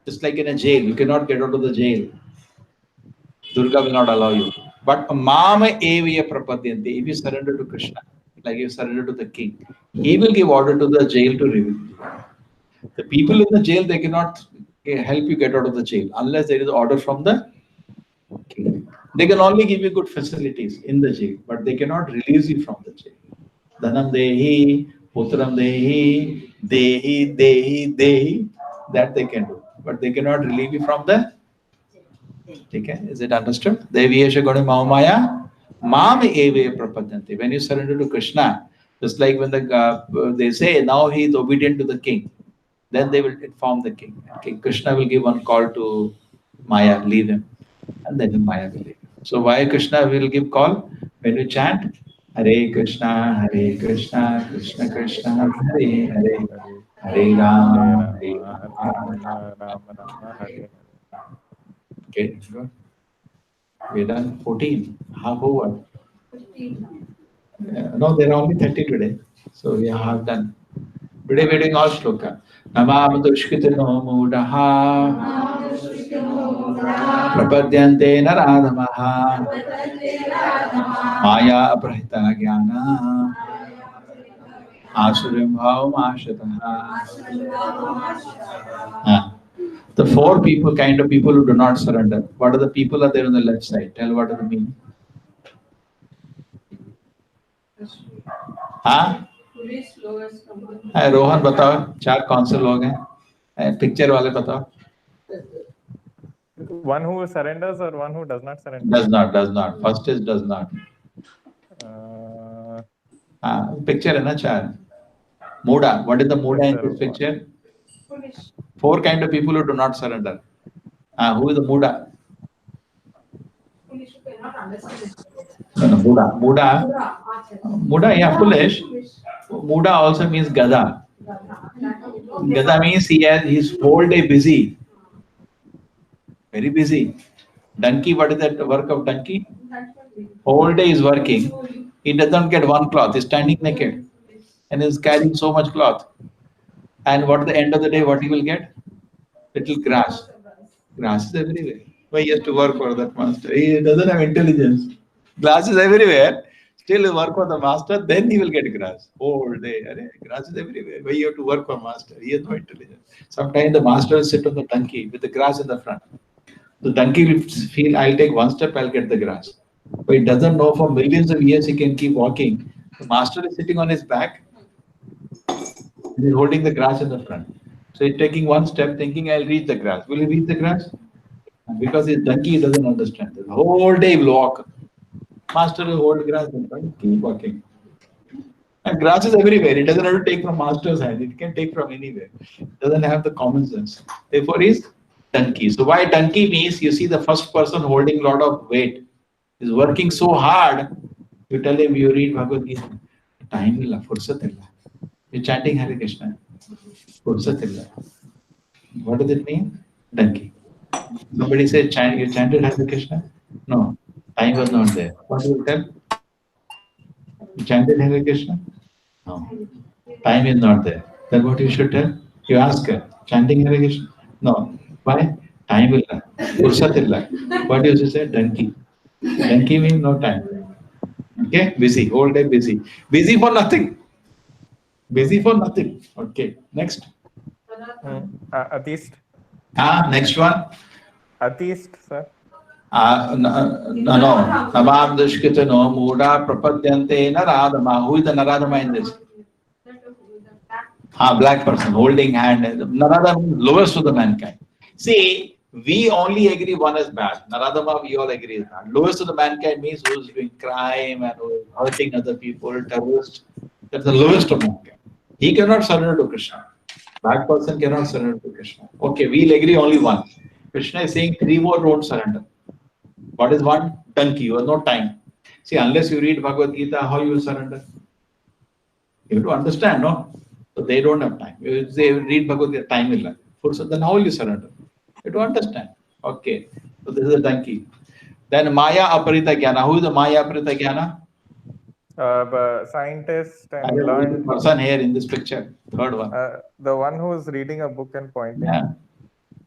Just like in a jail, you cannot get out of the jail. Durga will not allow you. But Mama Eviya Prapadyanti, if you surrender to Krishna, like you surrender to the king, he will give order to the jail to reveal you. The people in the jail, they cannot help you get out of the jail unless there is order from the king. They can only give you good facilities in the jail, but they cannot release you from the jail. Dhanam Dehi, Putram Dehi, Dehi, that they can do. But they cannot relieve you from the. Okay, is it understood? Devi Esha Guna Maya, Mama Eve Prapadyanti. When you surrender to Krishna, just like when they say now he is obedient to the king, then they will inform the king. Okay, Krishna will give one call to Maya, leave him, and then Maya will leave. So why Krishna will give call? When you chant Hare Krishna, Krishna Krishna, Hare Hare, Hare Rama, Hare Rama. Okay, good. We're done 14. Half over. No, there are only 30 today. So we are half done. Today we're doing all shloka. Namam dushkitano mudaha prapadyante naradamaha maya aprahita jnana asurim bhavam ashataha. The four kind of people who do not surrender. What are the people are there on the left side? Tell what does it mean? हाँ? रोहन बताओ, चार कौन से लोग हैं? Picture वाले बताओ.
One who surrenders or one who does not surrender?
Does not. First is does not. Picture है ना चार. Muda. What is the Muda in this picture? Four kind of people who do not surrender. Who is the Muda? No, Muda, yeah, foolish. Muda also means Gada. Gada means he's whole day busy. Very busy. Donkey, what is that work of donkey? Whole day is working. He doesn't get one cloth. He's standing naked. And is carrying so much cloth. And what at the end of the day, what he will get? Little grass. Grass is everywhere. Why he has to work for that master? He doesn't have intelligence. Grass is everywhere. Still he work for the master, then he will get grass. Whole day. Grass is everywhere. Why you have to work for master? He has no intelligence. Sometimes the master will sit on the donkey with the grass in the front. The donkey will feel, I'll take one step, I'll get the grass. But he doesn't know for millions of years he can keep walking. The master is sitting on his back. He's holding the grass in the front. So he's taking one step thinking, I'll reach the grass. Will he reach the grass? Because his donkey doesn't understand. The whole day he will walk. Master will hold grass in front, keep walking. And grass is everywhere. It doesn't have to take from master's hand. It can take from anywhere. It doesn't have the common sense. Therefore, he's donkey. So why donkey means you see the first person holding a lot of weight. He's working so hard. You tell him, you read Bhagavad Gita. Time illa, fursat illa. You're chanting Hare Krishna. Fursat illa. What does it mean? Donkey. Somebody said, you chanted Hare Krishna? No. Time was not there. What do you tell? You chanted Hare Krishna? No. Time is not there. Then what you should tell? You ask her, chanting Hare Krishna? No. Why? Time illa. Fursat illa. What you should say? Donkey. Donkey means no time. Okay? Busy. Whole day busy. Busy for nothing. Busy for nothing. Okay. Next.
Atheist.
Next one.
Atheist, sir.
No. Nabam dushkita no muda prapadyante naradama. Who is the naradama in this? Black person holding hand. Narada means lowest to the mankind. See, we only agree one is bad. Naradama, we all agree is bad. Lowest to the mankind means who is doing crime and who is hurting other people, terrorist. That's the lowest of mankind. He cannot surrender to Krishna. Bad person cannot surrender to Krishna. Okay, we'll agree only one. Krishna is saying 3 more don't surrender. What is one? Donkey. You have no time. See, unless you read Bhagavad Gita, how you will surrender? You have to understand, no? So they don't have time. If they read Bhagavad Gita, time will lag. So then how will you surrender? You have to understand. Okay. So this is a donkey. Then Maya Aparita Jnana. Who is the Maya Aparita Jnana?
Scientist
I
and
don't know
learned.
the person here in this picture. Third one.
The one who is reading a book and pointing.
Yeah.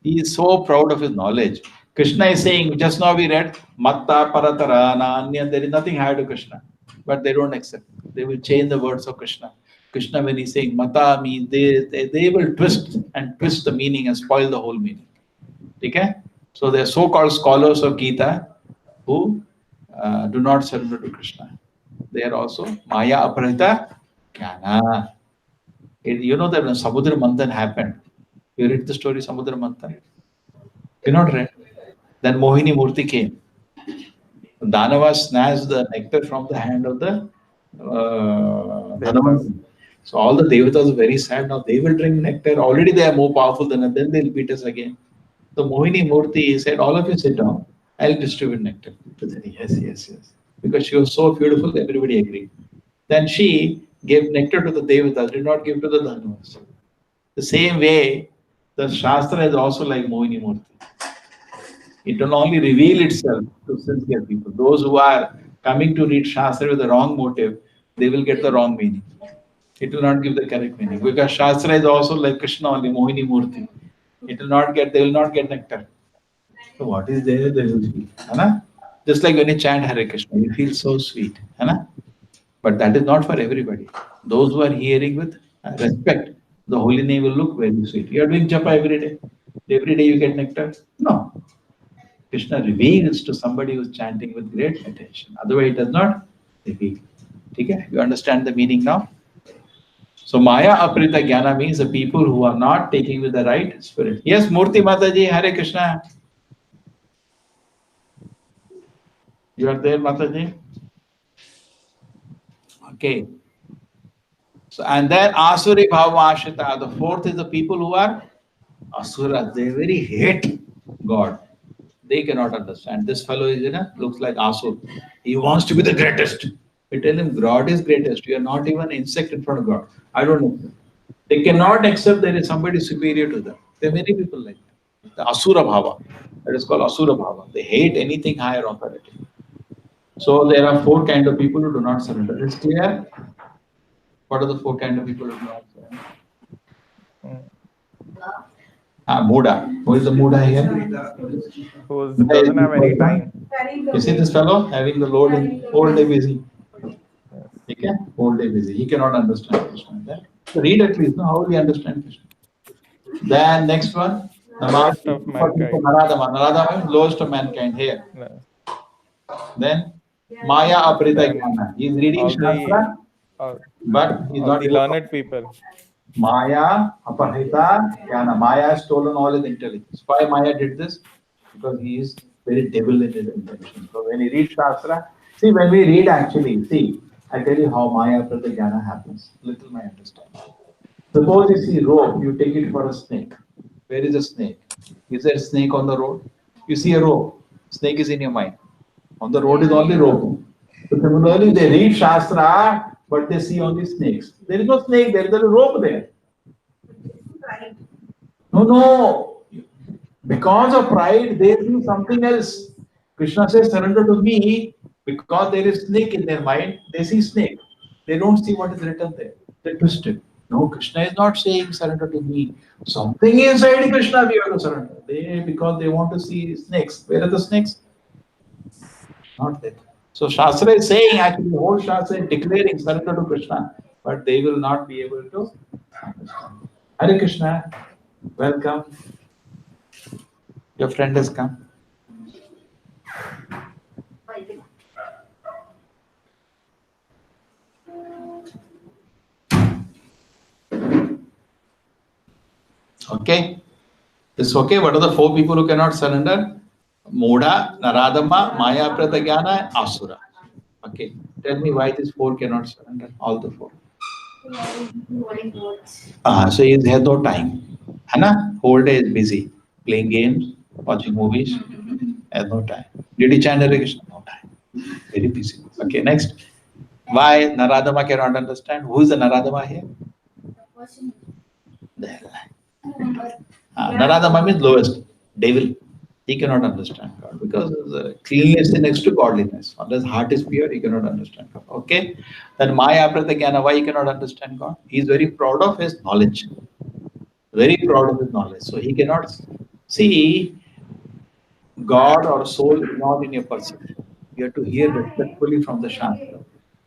He is so proud of his knowledge. Krishna is saying, just now we read, Matta Paratara Nanya, there is nothing higher to Krishna. But they don't accept. They will change the words of Krishna. Krishna, when he's saying Mata means they will twist the meaning and spoil the whole meaning. Okay? So they are so-called scholars of Gita who do not surrender to Krishna. They are also Maya Aparita Jnana. You know that when Samudra Manthan happened, you read the story Samudra Manthan? You not read? Then Mohini Murti came. Danava snatched the nectar from the hand of the Hanuman. So all the Devatas are very sad. Now they will drink nectar. Already they are more powerful than us. Then they'll beat us again. So Mohini Murti said, all of you sit down. I'll distribute nectar. Yes. Because she was so beautiful, everybody agreed. Then she gave nectar to the Devatas, did not give to the Dhanavas. The same way, the Shastra is also like Mohini Murti. It will only reveal itself to sincere people. Those who are coming to read Shastra with the wrong motive, they will get the wrong meaning. It will not give the correct meaning. Because Shastra is also like Krishna only, Mohini Murti. They will not get nectar. So what is there, they will feel. Anna? Just like when you chant Hare Krishna, you feel so sweet. Anna? But that is not for everybody. Those who are hearing with respect, the holy name will look very sweet. You are doing japa every day. Every day you get nectar? No. Krishna reveals to somebody who is chanting with great attention. Otherwise, it does not reveal. Okay? You understand the meaning now? So, Maya Aprita Jnana means the people who are not taking with the right spirit. Yes, Murti Mataji, Hare Krishna. You are there, Mataji? Okay. So, and then Asuri Bhava Ashrita. The fourth is the people who are Asura. They very hate God. They cannot understand. This fellow is, looks like Asur. He wants to be the greatest. We tell him God is greatest. You are not even an insect in front of God. I don't know. They cannot accept there is somebody superior to them. There are many people like that. The Asura Bhava. That is called Asura Bhava. They hate anything higher authority. So there are 4 kind of people who do not surrender. Is clear? What are the 4 kind of people who do not surrender? Muda. Who is the Muda here?
Who doesn't have any time.
You see this fellow having the load in whole day busy. Okay? Whole day busy. He cannot understand Krishna. So read at least. No? How will he understand Krishna? Then next one.
Lowest of mankind.
Naradama means lowest of mankind here.
No.
Then Maya Aprita Jnana. He is reading Shastra, but he is not
the learned people.
Maya Aparita Jnana. Maya has stolen all his intelligence. Why Maya did this? Because he is very devil in his intention. So when he reads Shastra, see when we read actually, see, I tell you how Maya Aprita Jnana happens. Little may understand. Suppose you see rope, you take it for a snake. Where is a snake? Is there a snake on the road? You see a rope. Snake is in your mind. On the road is only rope. So similarly, they read Shastra, but they see only snakes. There is no snake there, there is a rope there. No. Because of pride, they see something else. Krishna says, surrender to me. Because there is snake in their mind, they see snake. They don't see what is written there. They twist it. No, Krishna is not saying surrender to me. Something inside Krishna we have to surrender. Because they want to see snakes. Where are the snakes? Not there. So Shastra is saying, actually, the whole Shastra is declaring surrender to Krishna, but they will not be able to understand. Hare Krishna, welcome. Your friend has come. Okay. It's okay. What are the 4 people who cannot surrender? Mudha, Naradama, Maya Pratagyana, and Asura. Okay. Tell me why these 4 cannot surrender. All the 4. So he has no time. Hana, whole day is busy. Playing games, watching movies. Has no time. Did he chant Hare Krishna? No time. Very busy. Okay, next. Why Naradama cannot understand? Who is the Naradama here? The hell. Naradama means lowest. Devil. He cannot understand God because cleanliness is next to godliness. Unless heart is pure, he cannot understand God. Okay? Then Maya Pratyajnana, why he cannot understand God? He is very proud of his knowledge. Very proud of his knowledge. So he cannot see God or soul is not in your perception. You have to hear respectfully from the Shastra.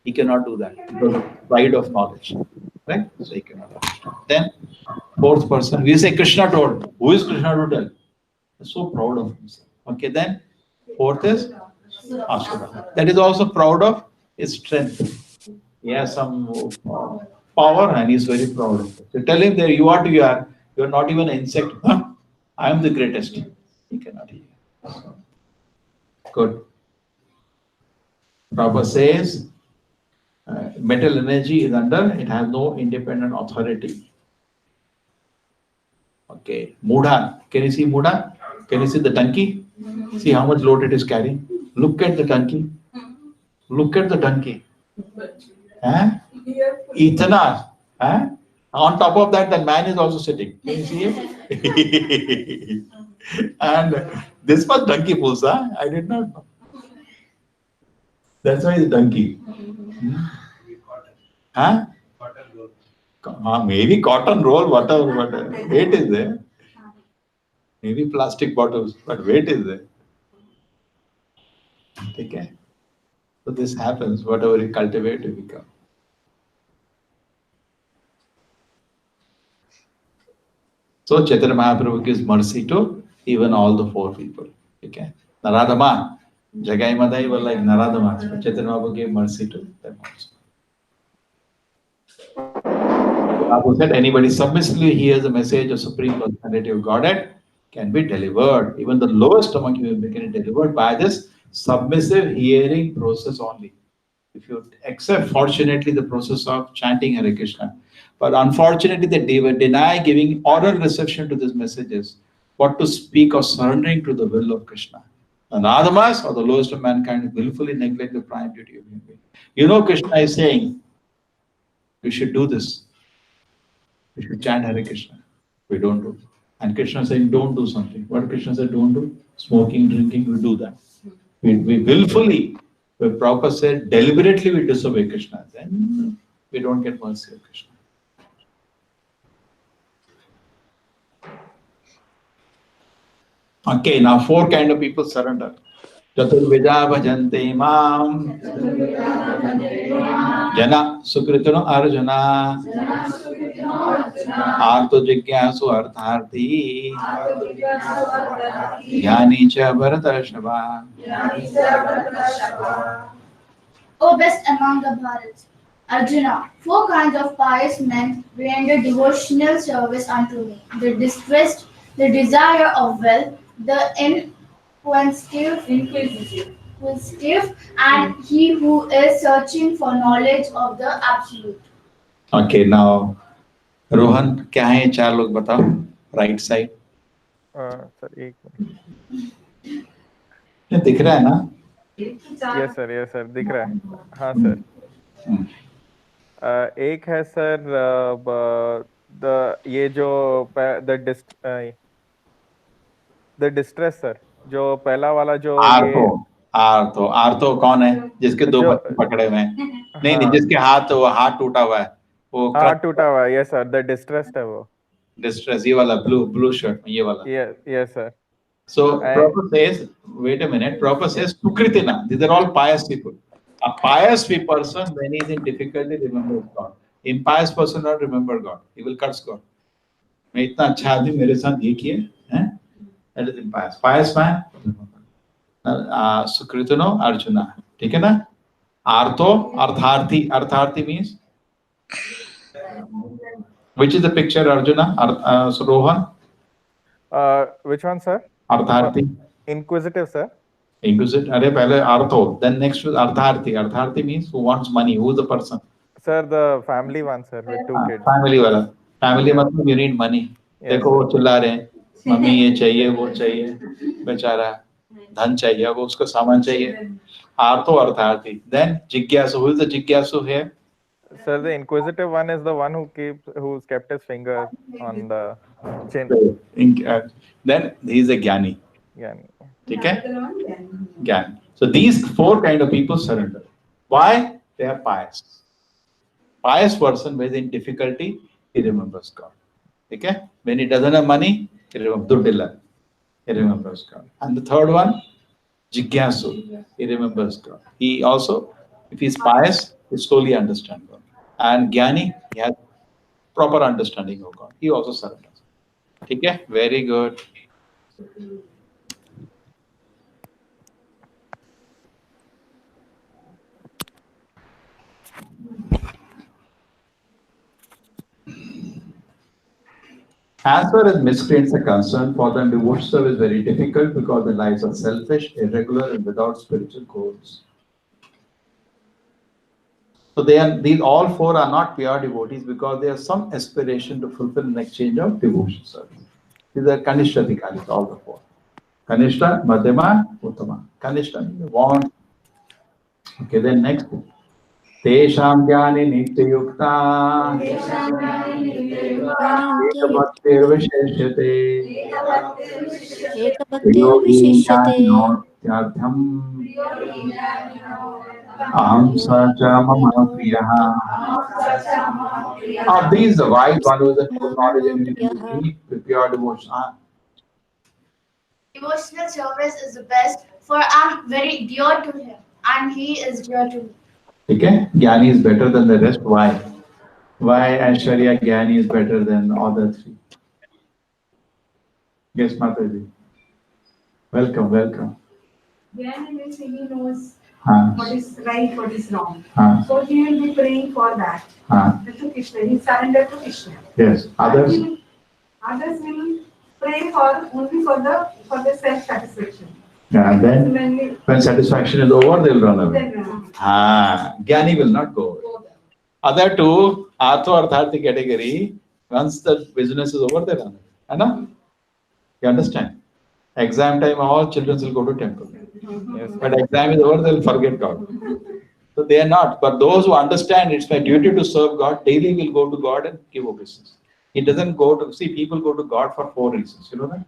He cannot do that because of pride of knowledge. Right? So he cannot understand. Then, 4th person, we say Krishna told. Who is Krishna to tell? He's so proud of himself. Okay, then 4th is Asura. That is also proud of his strength. He has some power and he's very proud of it. So tell him that you are not even an insect. Huh? I am the greatest. He cannot hear. Good. Prabhupada says metal energy is it has no independent authority. Okay. Mudha. Can you see Mudha? Can you see the donkey? See how much load it is carrying? Look at the donkey. Look at the donkey. Ithana. On top of that, the man is also sitting. Can you see him? And this was donkey pulls, I did not know. That's why it's donkey. Maybe cotton roll, whatever. Weight is there. Maybe plastic bottles, but weight is there. Okay. So this happens, whatever you cultivate, you become. So Chaitanya Mahaprabhu gives mercy to even all the 4 people. Okay. Naradama, Jagai Madai were like Naradama. So Chaitanya Mahaprabhu gave mercy to them also. Prabhupada said, anybody submissively hears the message of Supreme Personality of Godhead can be delivered. Even the lowest among you can be delivered by this submissive hearing process only. If you accept, fortunately, the process of chanting Hare Krishna. But unfortunately, they deny giving oral reception to these messages. What to speak of surrendering to the will of Krishna. The Nadamas, or the lowest of mankind, willfully neglect the prime duty of human being. You know, Krishna is saying, we should do this. We should chant Hare Krishna. We don't do. And Krishna is saying, don't do something. What Krishna said, don't do? Smoking, drinking, we do that. We willfully, where Prabhupada said, deliberately we disobey Krishna. Then we don't get mercy of Krishna. Okay, now 4 kind of people surrender. Chaturveda bhajante mam jana sukritano arjuna arto jigyasu artharthi jnani cha bharatarshava.
O best among the Bharats, Arjuna, 4 kinds of pious men render devotional service unto me: the distressed, the desire of wealth, the inquisitive, and he who is searching for knowledge of the absolute.
Okay, now Rohan, क्या है 4 लोग बताओ? Right side.
Sir एक
ये दिख रहा है ना?
यस सर दिख रहा है. हाँ सर. एक है सर ये जो द डिस्ट्रेस सर, जो पहला वाला जो
आर्थो कौन है? जिसके 2 बच्चे पकड़े हुए हैं. नहीं, जिसके हाथ टूटा हुआ है. वो
टूटा हुआ, yes sir, the distressed है वो.
distress, ये वाला blue shirt में ये वाला.
Yes sir.
So Prabhupada says, wait a minute, Prabhupada says, Sukritina, these are all pious people. A pious person, when he is in difficulty, remembers God. Impious person not remember God. He will curse God. मैं इतना अच्छा आदमी मेरे साथ ये किए हैं, that is impious. Pious man, Sukritino, Arjuna. ठीक है ना? Artho, Artharthi means, which is the picture, Arjuna? So Rohan?
Which one, sir?
Artharthi.
Inquisitive, sir.
Inquisitive. अरे पहले Artho, then next is Artharthi. Artharthi means who wants money. Who is the person?
Sir, the family one, sir, with 2 kids.
Family वाला. Family मतलब you need money. देखो वो चिल्ला रहे हैं, mummy ये चाहिए, वो चाहिए, बेचारा धन चाहिए, वो उसको सामान चाहिए. Artho, Artharthi. Then Jigyasu. Who is the Jigyasu here?
Sir, the inquisitive one is the one who's kept his finger on the chin.
Then he is a Jnani.
Jnani.
Okay? Jnani. So these 4 kind of people surrender. Why? They are pious. Pious person, when in difficulty, he remembers God. Okay? When he doesn't have money, he remembers God. And the third one, Jigyasu, he remembers God. He also, if he is pious, he slowly understands God. And Jnani, he has proper understanding of God. He also surrenders. Okay? Very good. As far as miscreants are concerned, for them devotion service is very difficult because their lives are selfish, irregular, and without spiritual goals. So these all 4 are not pure devotees because they have some aspiration to fulfill an exchange of devotion service. These are Kanishta Adhikaris, all the 4. Kanishta, Madhyama, Uttama. Kanishta means they want. Okay, then next. Tesham Jnani Nityayukta Ekabhaktirvisheshyate Yogi Jnano Tyartham Aham Sacha Mama Priyaha. Of these, the wise one who is the true knowledge and deep, pure devotion.
Devotional service is the best, for I'm very dear to him, and he is dear to me.
Okay? Jnani is better than the rest. Why? Why Aishwarya Jnani is better than other 3? Yes, Mataji. Welcome, welcome.
Jnani means he knows
Haan.
what is right, what is wrong.
Haan.
So he will be praying for that.
Haan.
To Krishna. He surrendered to Krishna.
Yes. Others?
Others will pray only for the self-satisfaction.
Yeah, and then when satisfaction is over, they will run away. Jnani will not go away. Other 2, Artho, Artharthi category, once the business is over, they run away. Right? You understand? Exam time, all children will go to temple.
Yes.
But exam is over, they will forget God. So they are not. But those who understand it's my duty to serve God, daily will go to God and give obeisance. It doesn't go to, see, people go to God for 4 reasons. You know that?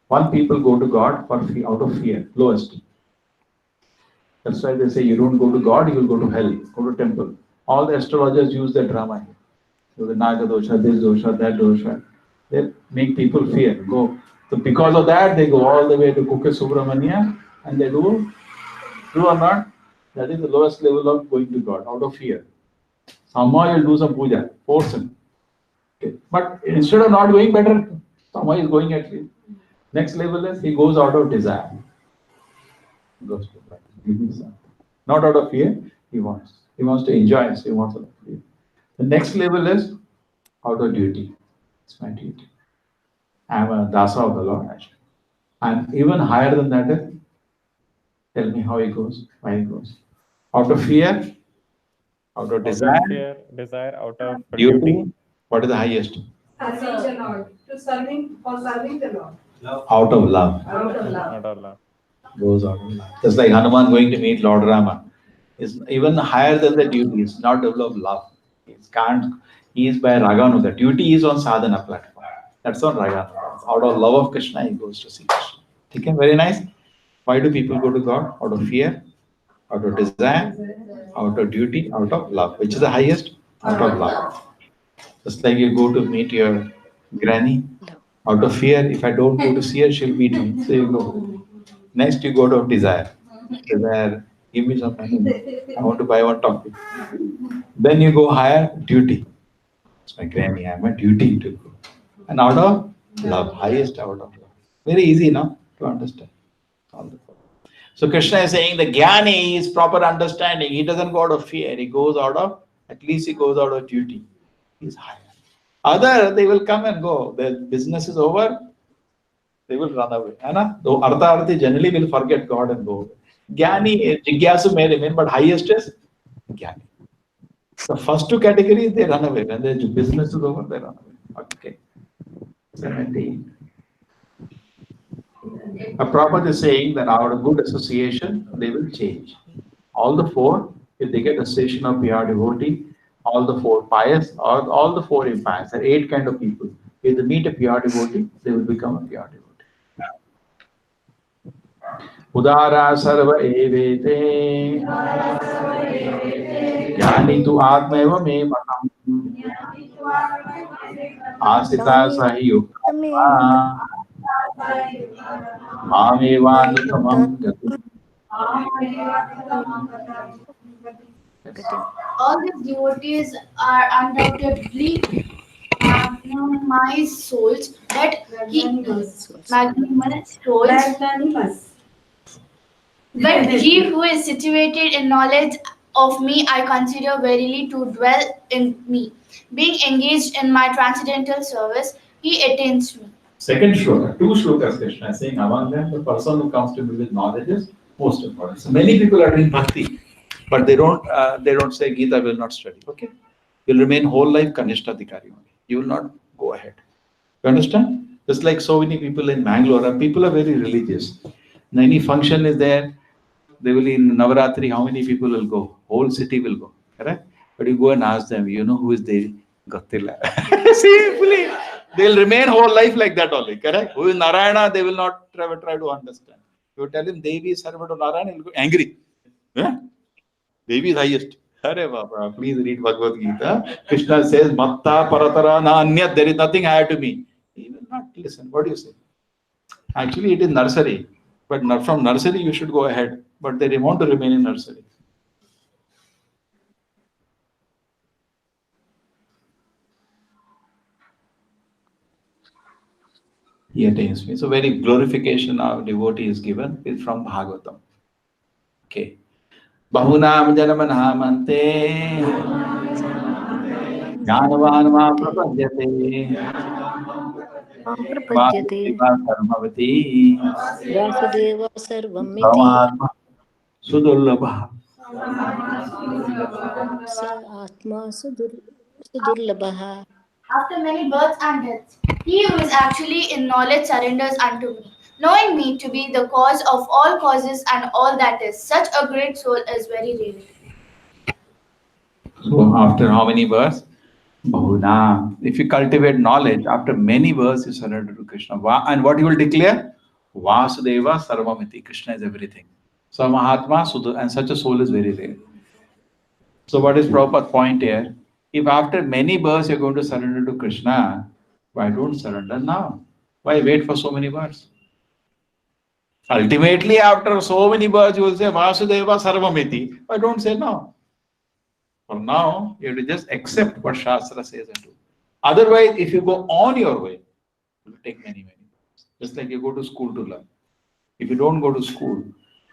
One, people go to God out of fear, low esteem. That's why they say you don't go to God, you will go to hell, go to temple. All the astrologers use that drama here. So the Naga dosha, this dosha, that dosha. They make people fear. Go. So because of that, they go all the way to Kukke Subramania and they do, true or not, that is the lowest level of going to God, out of fear. Somehow you'll do some puja, force him. Okay. But instead of not going better, somehow he's going at least. Next level is he goes out of desire. He goes to practice. Not out of fear, he wants. He wants to enjoy, so he wants out of fear. The next level is out of duty. It's my duty. I am a dasa of the Lord, actually. And even higher than that is, tell me how he goes, why he goes. Out of fear, out of desire,
out of
duty. What is the highest?
Serving the Lord. Serving the Lord.
Out of love.
Out of love.
Out of love.
Goes out of love. Just like Hanuman going to meet Lord Rama. Is even higher than the duty. It's not level of love. He is by Raganu. The duty is on sadhana platform. That's on Raganu. Out of love of Krishna, he goes to see Krishna. Okay, very nice. Why do people go to God? Out of fear, out of desire, out of duty, out of love. Which is the highest? out of love. Just like you go to meet your granny, out of fear, if I don't go to see her, she'll beat me. So you go. Next, you go to desire. Desire, give me some money. I want to buy one topic. Then you go higher, duty. It's my granny, I have a duty to go. And out of love, highest out of love. Very easy now to understand. All the four. So Krishna is saying the Jnani is proper understanding. He doesn't go out of fear. He goes out of, at least he goes out of duty. He's higher. Other, they will come and go. Their business is over, they will run away. Though Artha Arthi generally will forget God and go away. Jnani, Jigyasu may remain, but highest is Jnani. The first two categories, they run away. When their business is over, they run away. Okay. 17. A Prabhupada is saying that out of good association, they will change. All the four, if they get association of pure devotee, all the four pious, or all the four impious, there are 8 kind of people. If they meet a pure devotee, they will become a pure devotee. Udara sarva evete jnani tu atma eva me matam asita sahi yukta mamevanutamam gati.
All these devotees are undoubtedly magnanimous souls but he who is situated in knowledge of me, I consider verily to dwell in me. Being engaged in my transcendental service, he attains me.
Second shloka, 2 shlokas Krishna is saying among them, the person who comes to me with knowledge is most important. So many people are doing bhakti, but they don't say Gita will not study. Okay, you'll remain whole life Kanishta Adhikari only. You will not go ahead. You understand? Just like so many people in Bangalore, people are very religious. When any function is there, they will in Navaratri, how many people will go? Whole city will go, correct? But you go and ask them, you know who is there? Gattila. Simply, they'll remain whole life like that only, correct? Who is Narayana, they will not try to understand. You tell him Devi is servant of Narayana, he'll go angry. Yeah? Devi is highest. Hare Baba, please read Bhagavad Gita. Krishna says, Matta Paratara na Anyat, there is nothing higher to me. He will not listen. What do you say? Actually, it is nursery. But from nursery, you should go ahead. But they want to remain in nursery. He attains me. So very glorification of devotee is given is from Bhagavatam. Okay. Bahunam janamanamante jnanavan ma prapadyate
प्रपद्यते
sarvavati
Vasudev सर्वमिति
Paramatma sudurlabha.
स आत्मा सुदुर्लभः.
After many births and deaths, he who is actually in knowledge surrenders unto me, knowing me to be the cause of all causes and all that is. Such a great soul is very rare.
So after how many births? Bahuna. If you cultivate knowledge, after many births, you surrender to Krishna. And what you will declare? Vasudeva Sarvamiti. Krishna is everything. So Mahatma, and such a soul is very rare. So what is Prabhupada's point here? If after many births you're going to surrender to Krishna, why don't surrender now? Why wait for so many births? Ultimately, after so many births, you will say Vasudeva Sarvamiti. Why don't say now? For now, you have to just accept what Shastra says and do. Otherwise, if you go on your way, it will take many births. Just like you go to school to learn. If you don't go to school,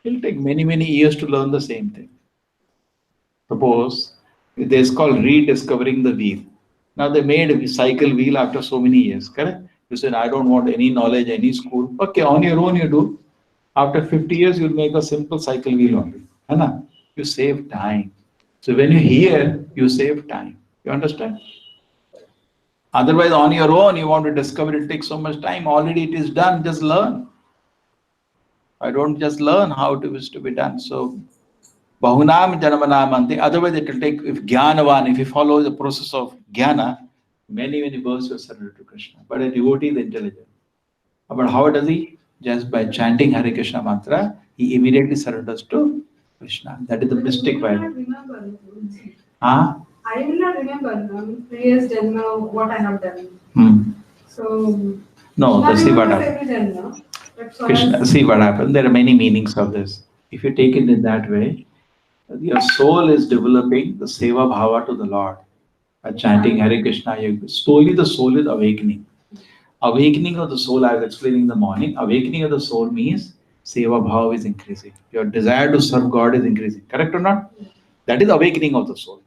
it will take many years to learn the same thing. Suppose this is called rediscovering the wheel. Now they made a cycle wheel after so many years, correct? You said, I don't want any knowledge, any school. Okay, on your own you do. After 50 years, you'll make a simple cycle wheel only. Anna, you save time. So when you hear, you save time. You understand? Otherwise, on your own, you want to discover, it takes so much time. Already it is done, just learn. I don't just learn how it is to be done. So Bahunam Janamanamante, otherwise it will take, if Jnanavan, if you follow the process of Jnana, many births will surrender to Krishna. But a devotee is intelligent. But how does he? Just by chanting Hare Krishna mantra, he immediately surrenders to Krishna. That is the mystic way.
I will not remember previous Janma what I have done. So,
No,
not
see what
remember
happens.
every Janma. But so
Krishna, see what happens. There are many meanings of this. If you take it in that way, your soul is developing the seva bhava to the Lord. By chanting Hare Krishna, slowly the soul is awakening. Awakening of the soul, I was explaining in the morning, awakening of the soul means seva bhava is increasing. Your desire to serve God is increasing. Correct or not? That is awakening of the soul.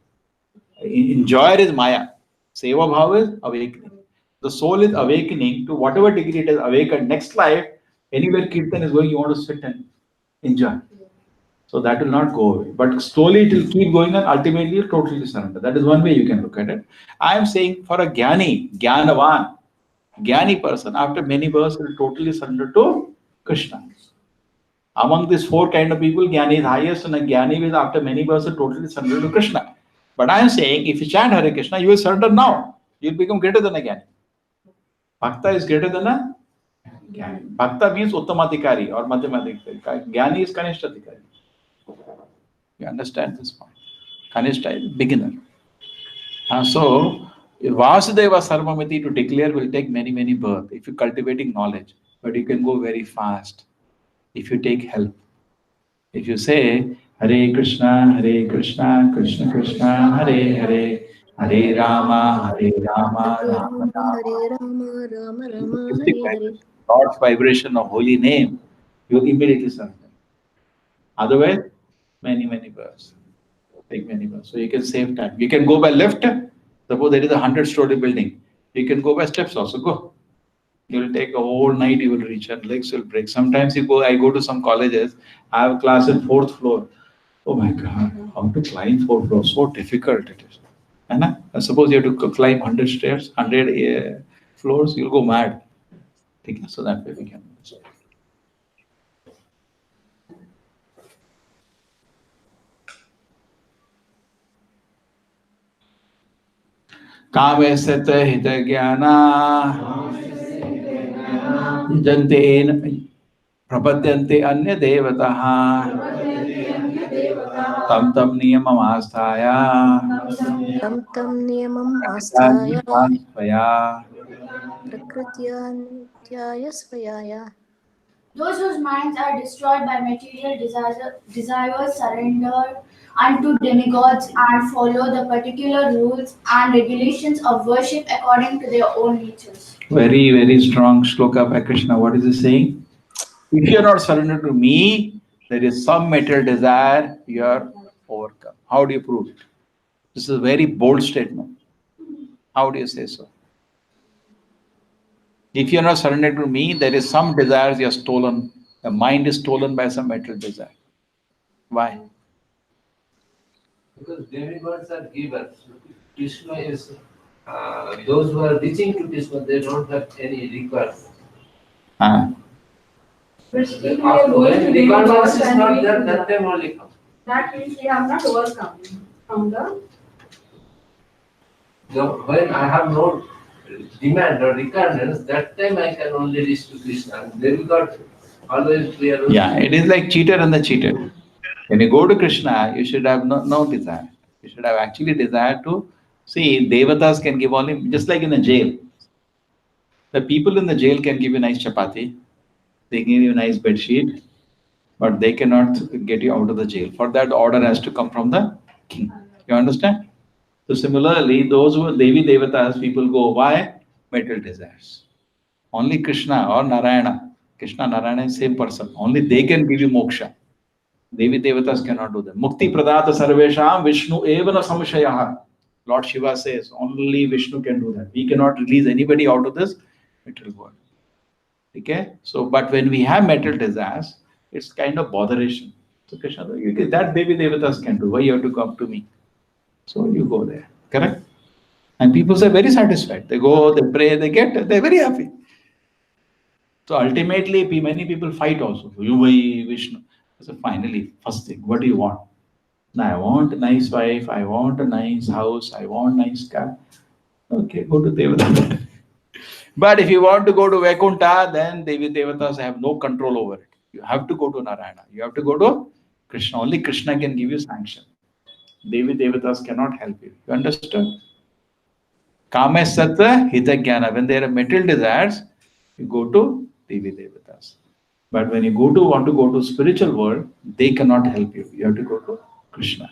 Enjoyer is Maya. Seva bhava is awakening. The soul is awakening to whatever degree it is awakened. Next life, anywhere Kirtan is going, you want to sit and enjoy. So that will not go away. But slowly it will keep going and ultimately you'll totally surrender. That is one way you can look at it. I am saying for a Jnani, Jnanavan, Jnani person, after many births will totally surrender to Krishna. Among these four kind of people, Jnani is highest and a Jnani will after many births will totally surrender to Krishna. But I am saying if you chant Hare Krishna, you will surrender now. You will become greater than a Jnani. Bhakta is greater than a Jnani. Bhakta means Uttamatikari or Madhyamadikari. Jnani is Kanishtatikari. You understand this point? Kanishta is beginner. So, Vasudeva Sarvamati to declare will take many, many births if you're cultivating knowledge. But you can go very fast if you take help. If you say, Hare Krishna, Krishna Krishna, Hare Hare, Hare Rama, Rama, Rama Rama.
Hare Rama, Rama Rama,
If
Hare
you
Hare.
God's vibration of holy name, you will immediately surrender. Otherwise, many, many births. Take many births. So you can save time. You can go by lift. Suppose there is a 100-story building. You can go by steps also. Go. You will take a whole night, you will reach and legs will break. Sometimes I go to some colleges, I have a class in 4th floor. Oh my God, how to climb 4th floor? So difficult it is. And suppose you have to climb 100 stairs, 100 floors, you'll go mad. So that way we can. Kame sata hita jnana jantein prapadyante anya devataha tam tam niyamam asthaya
Tam tam niyamam asthaya
svaya.
prakritya nityaya svayaya.
Those whose minds are destroyed by material desires surrender unto demigods and follow the particular rules and regulations of worship according to their own natures.
Very, very strong shloka by Krishna. What is he saying? If you are not surrendered to me, there is some material desire you are overcome. How do you prove it? This is a very bold statement. How do you say so? If you are not surrendered to me, there is some desires you are stolen. The mind is stolen by some material desire. Why?
Because demigods are givers. Krishna is, those who are reaching to Krishna, they don't have any requirements.
But if we are
When
going to
requirements
demigods
is
and
not
we
there, that time only come.
that means we have not overcome from the.
When I have no demand or requirements, that time I can only reach to Krishna. And demigod always we are.
Yeah, it is like cheater and the cheated. When you go to Krishna, you should have no desire. You should have actually desire to see devatas can give only, just like in a jail. The people in the jail can give you nice chapati, they give you a nice bed sheet, but they cannot get you out of the jail. For that, order has to come from the king. You understand? So similarly, those who are Devi Devatas, people go, why? Material desires. Only Krishna or Narayana, Krishna, Narayana is same person. Only they can give you moksha. Devi Devatas cannot do that. Mukti Pradata Sarvesham Vishnu Evana Samshayaha. Lord Shiva says, only Vishnu can do that. We cannot release anybody out of this material world. Okay? So, but when we have material desires, it's kind of botheration. So Krishna, that Devi Devatas can do. Why you have to come to me? So you go there. Correct? And people are very satisfied. They go, they pray, they get, they're very happy. So ultimately, many people fight also. You by Vishnu. So finally, first thing, what do you want? Now, I want a nice wife, I want a nice house, I want a nice car. Okay, go to Devata. But if you want to go to Vaikuntha, then Devi Devatas have no control over it. You have to go to Narayana. You have to go to Krishna. Only Krishna can give you sanction. Devi Devatas cannot help you. You understood? Kama Sattva Hita Jnana. When there are material desires, you go to Devi Devatas. But when you want to go to spiritual world, they cannot help you. You have to go to Krishna.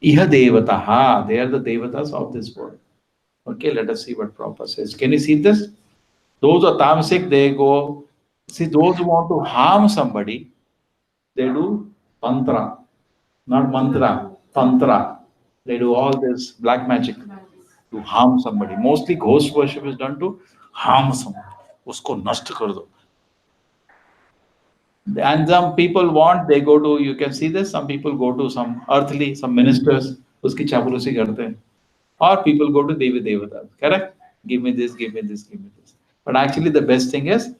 Iha Devataha. They are the Devatas of this world. Okay, let us see what Prabhupada says. Can you see this? Those are tamasic, they go. See, those who want to harm somebody, they do tantra, not mantra, tantra. They do all this black magic to harm somebody. Mostly ghost worship is done to harm someone. Usko nashta kar do. And some people want, they go to, you can see this, some people go to some earthly, some ministers, uski chapurusi karte hain. Or people go to Devi Devata, correct? Give me this, give me this, give me this. But actually the best thing is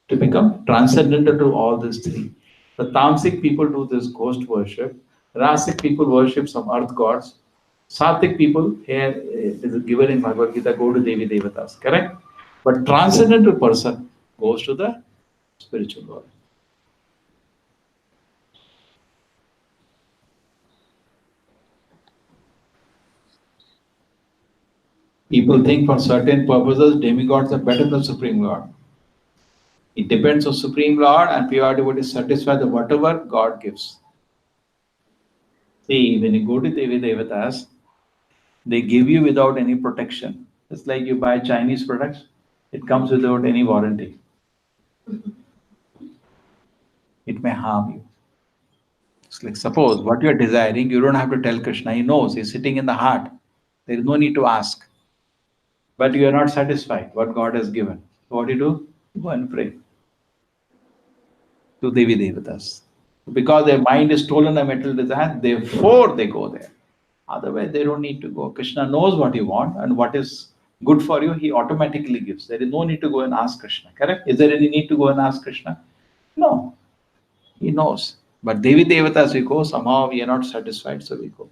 to become transcendental to all these three. The Tamasic people do this ghost worship. Rasic people worship some earth gods. Sattvic people, here it is given in Bhagavad Gita, go to Devi Devatas, correct? But transcendental person goes to the spiritual world. People think for certain purposes, demigods are better than Supreme Lord. It depends on Supreme Lord, and pure devotee is satisfied with whatever God gives. See, when you go to Devi Devatas, they give you without any protection. It's like you buy Chinese products, it comes without any warranty. It may harm you. It's like, suppose what you're desiring, you don't have to tell Krishna. He knows, he's sitting in the heart. There is no need to ask. But you are not satisfied what God has given. So what do? You go and pray to Devi Devatas. Because their mind is stolen by material desire, therefore they go there. Otherwise, they don't need to go. Krishna knows what you want and what is good for you, he automatically gives. There is no need to go and ask Krishna, correct? Is there any need to go and ask Krishna? No. He knows. But Devi Devatas we go, somehow we are not satisfied, so we go.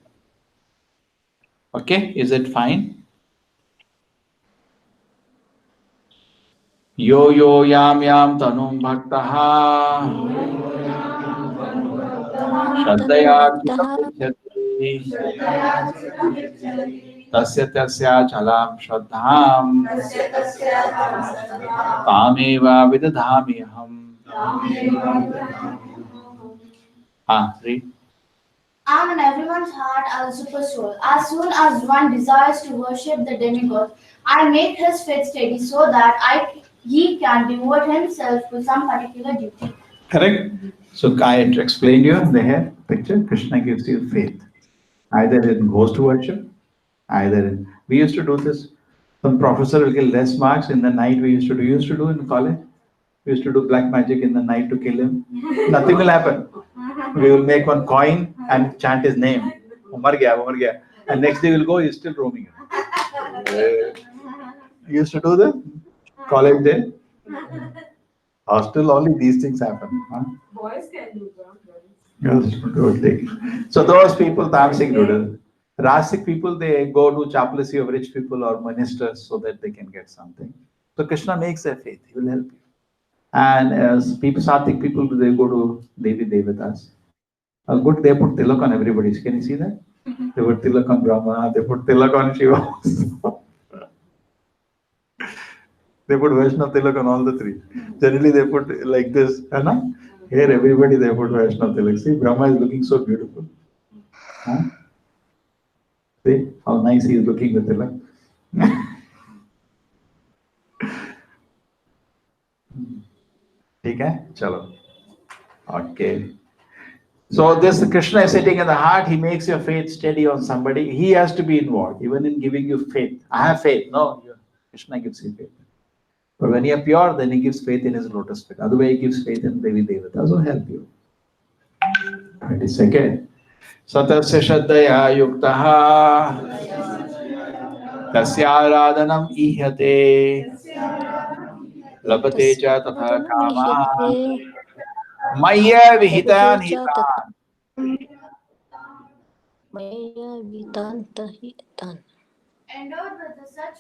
Okay, is it fine? Yo yo yam yam tanum bhaktaha Shraddhaya tasya tasya chalam shraddham tameva vidadhamiham. Read.
I am in everyone's heart as a super soul. As soon as one desires to worship the demigod, I make his faith steady so that he can devote himself to some particular duty.
Correct? So I explained you the here picture. Krishna gives you faith. Either in ghost worship, either in. We used to do this. Some professor will get less marks in the night. We used to do in college. We used to do black magic in the night to kill him. Nothing will happen. We will make one coin and chant his name. Umar gaya. And next day we'll go, he's still roaming. You used to do the college day. Hostel, only these things happen. Huh?
Boys can do that.
Yes, totally. So those people, Tamasic do it. Rasic people, they go to chaplaincy of rich people or ministers so that they can get something. So Krishna makes their faith. He will help you. And as people, Sattvic people, they go to Devi Devatas. Good, they put tilak on everybody. Can you see that? They put tilak on Brahma, they put tilak on Shiva. They put Vaishnav tilak on all the three. Generally, they put like this. Here, everybody, they put Vaishnav tilak. See, Brahma is looking so beautiful. Huh? See how nice he is looking with tilak. Okay, chalo. Okay. So this Krishna is sitting in the heart. He makes your faith steady on somebody. He has to be involved, even in giving you faith. I have faith. No, Krishna gives you faith. But when you are pure, then he gives faith in his lotus feet. Otherwise, he gives faith in Devi Devatas will help you. 22nd. Satasya Shraddhaya Yuktaha Tasya Radhanam Ihyate Labate Cha Tatha Kama Maya Vihitan Hitan.
Maya Vitantahitan.
Endowed with such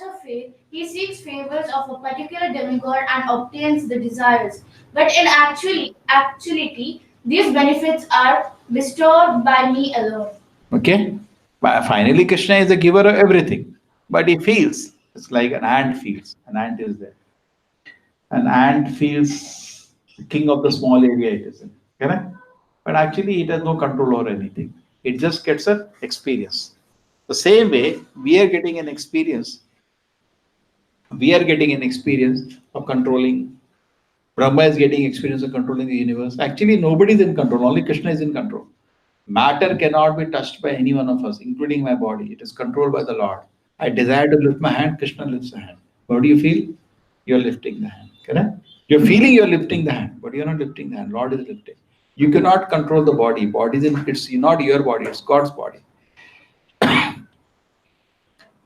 a faith, he seeks favors of a particular demigod and obtains the desires. But in actuality, these benefits are bestowed by me alone.
Okay? But finally, Krishna is the giver of everything. But he feels. It's like an ant feels. An ant is there. An ant feels the king of the small area it is in. Correct? But actually, it has no control over anything. It just gets an experience. The same way, we are getting an experience. We are getting an experience of controlling. Brahma is getting experience of controlling the universe. Actually, nobody is in control. Only Krishna is in control. Matter cannot be touched by any one of us, including my body. It is controlled by the Lord. I desire to lift my hand, Krishna lifts the hand. What do you feel? You're lifting the hand. Correct? You're feeling you're lifting the hand, but you're not lifting the hand. Lord is lifting. You cannot control the body. Body is it's not your body, it's God's body.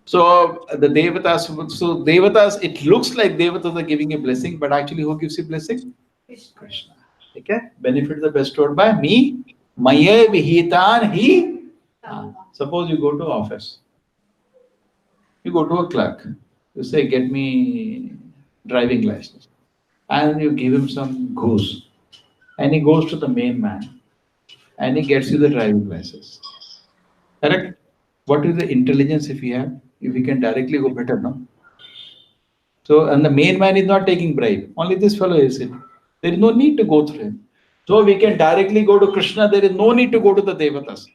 So the Devatas, it looks like Devatas are giving a blessing, but actually who gives you blessing? Krishna. Okay? Benefits are bestowed by me. Maye vihitan hi. Suppose you go to office. You go to a clerk. You say, get me driving license. And you give him some goose. And he goes to the main man. And he gets you the driving license. Correct? What is the intelligence if he have? If he can directly go better, no? So, and the main man is not taking bribe. Only this fellow is it. There is no need to go through him. So we can directly go to Krishna. There is no need to go to the Devatas.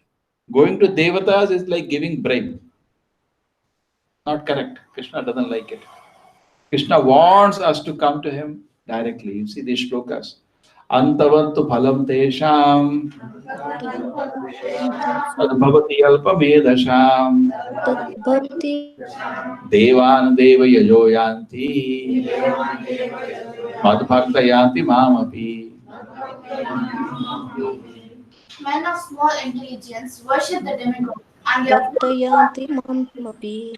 Going to Devatas is like giving bribe. Not correct. Krishna doesn't like it. Krishna wants us to come to him directly. You see these shlokas. Antavantu phalam tesham adbhavati alpa vedasham
Tadbhavati
devan deva yajo yanti madbhakta yanti mamapi.
Men of small intelligence worship the demigods, and their
Bhaktayanti Mamapi.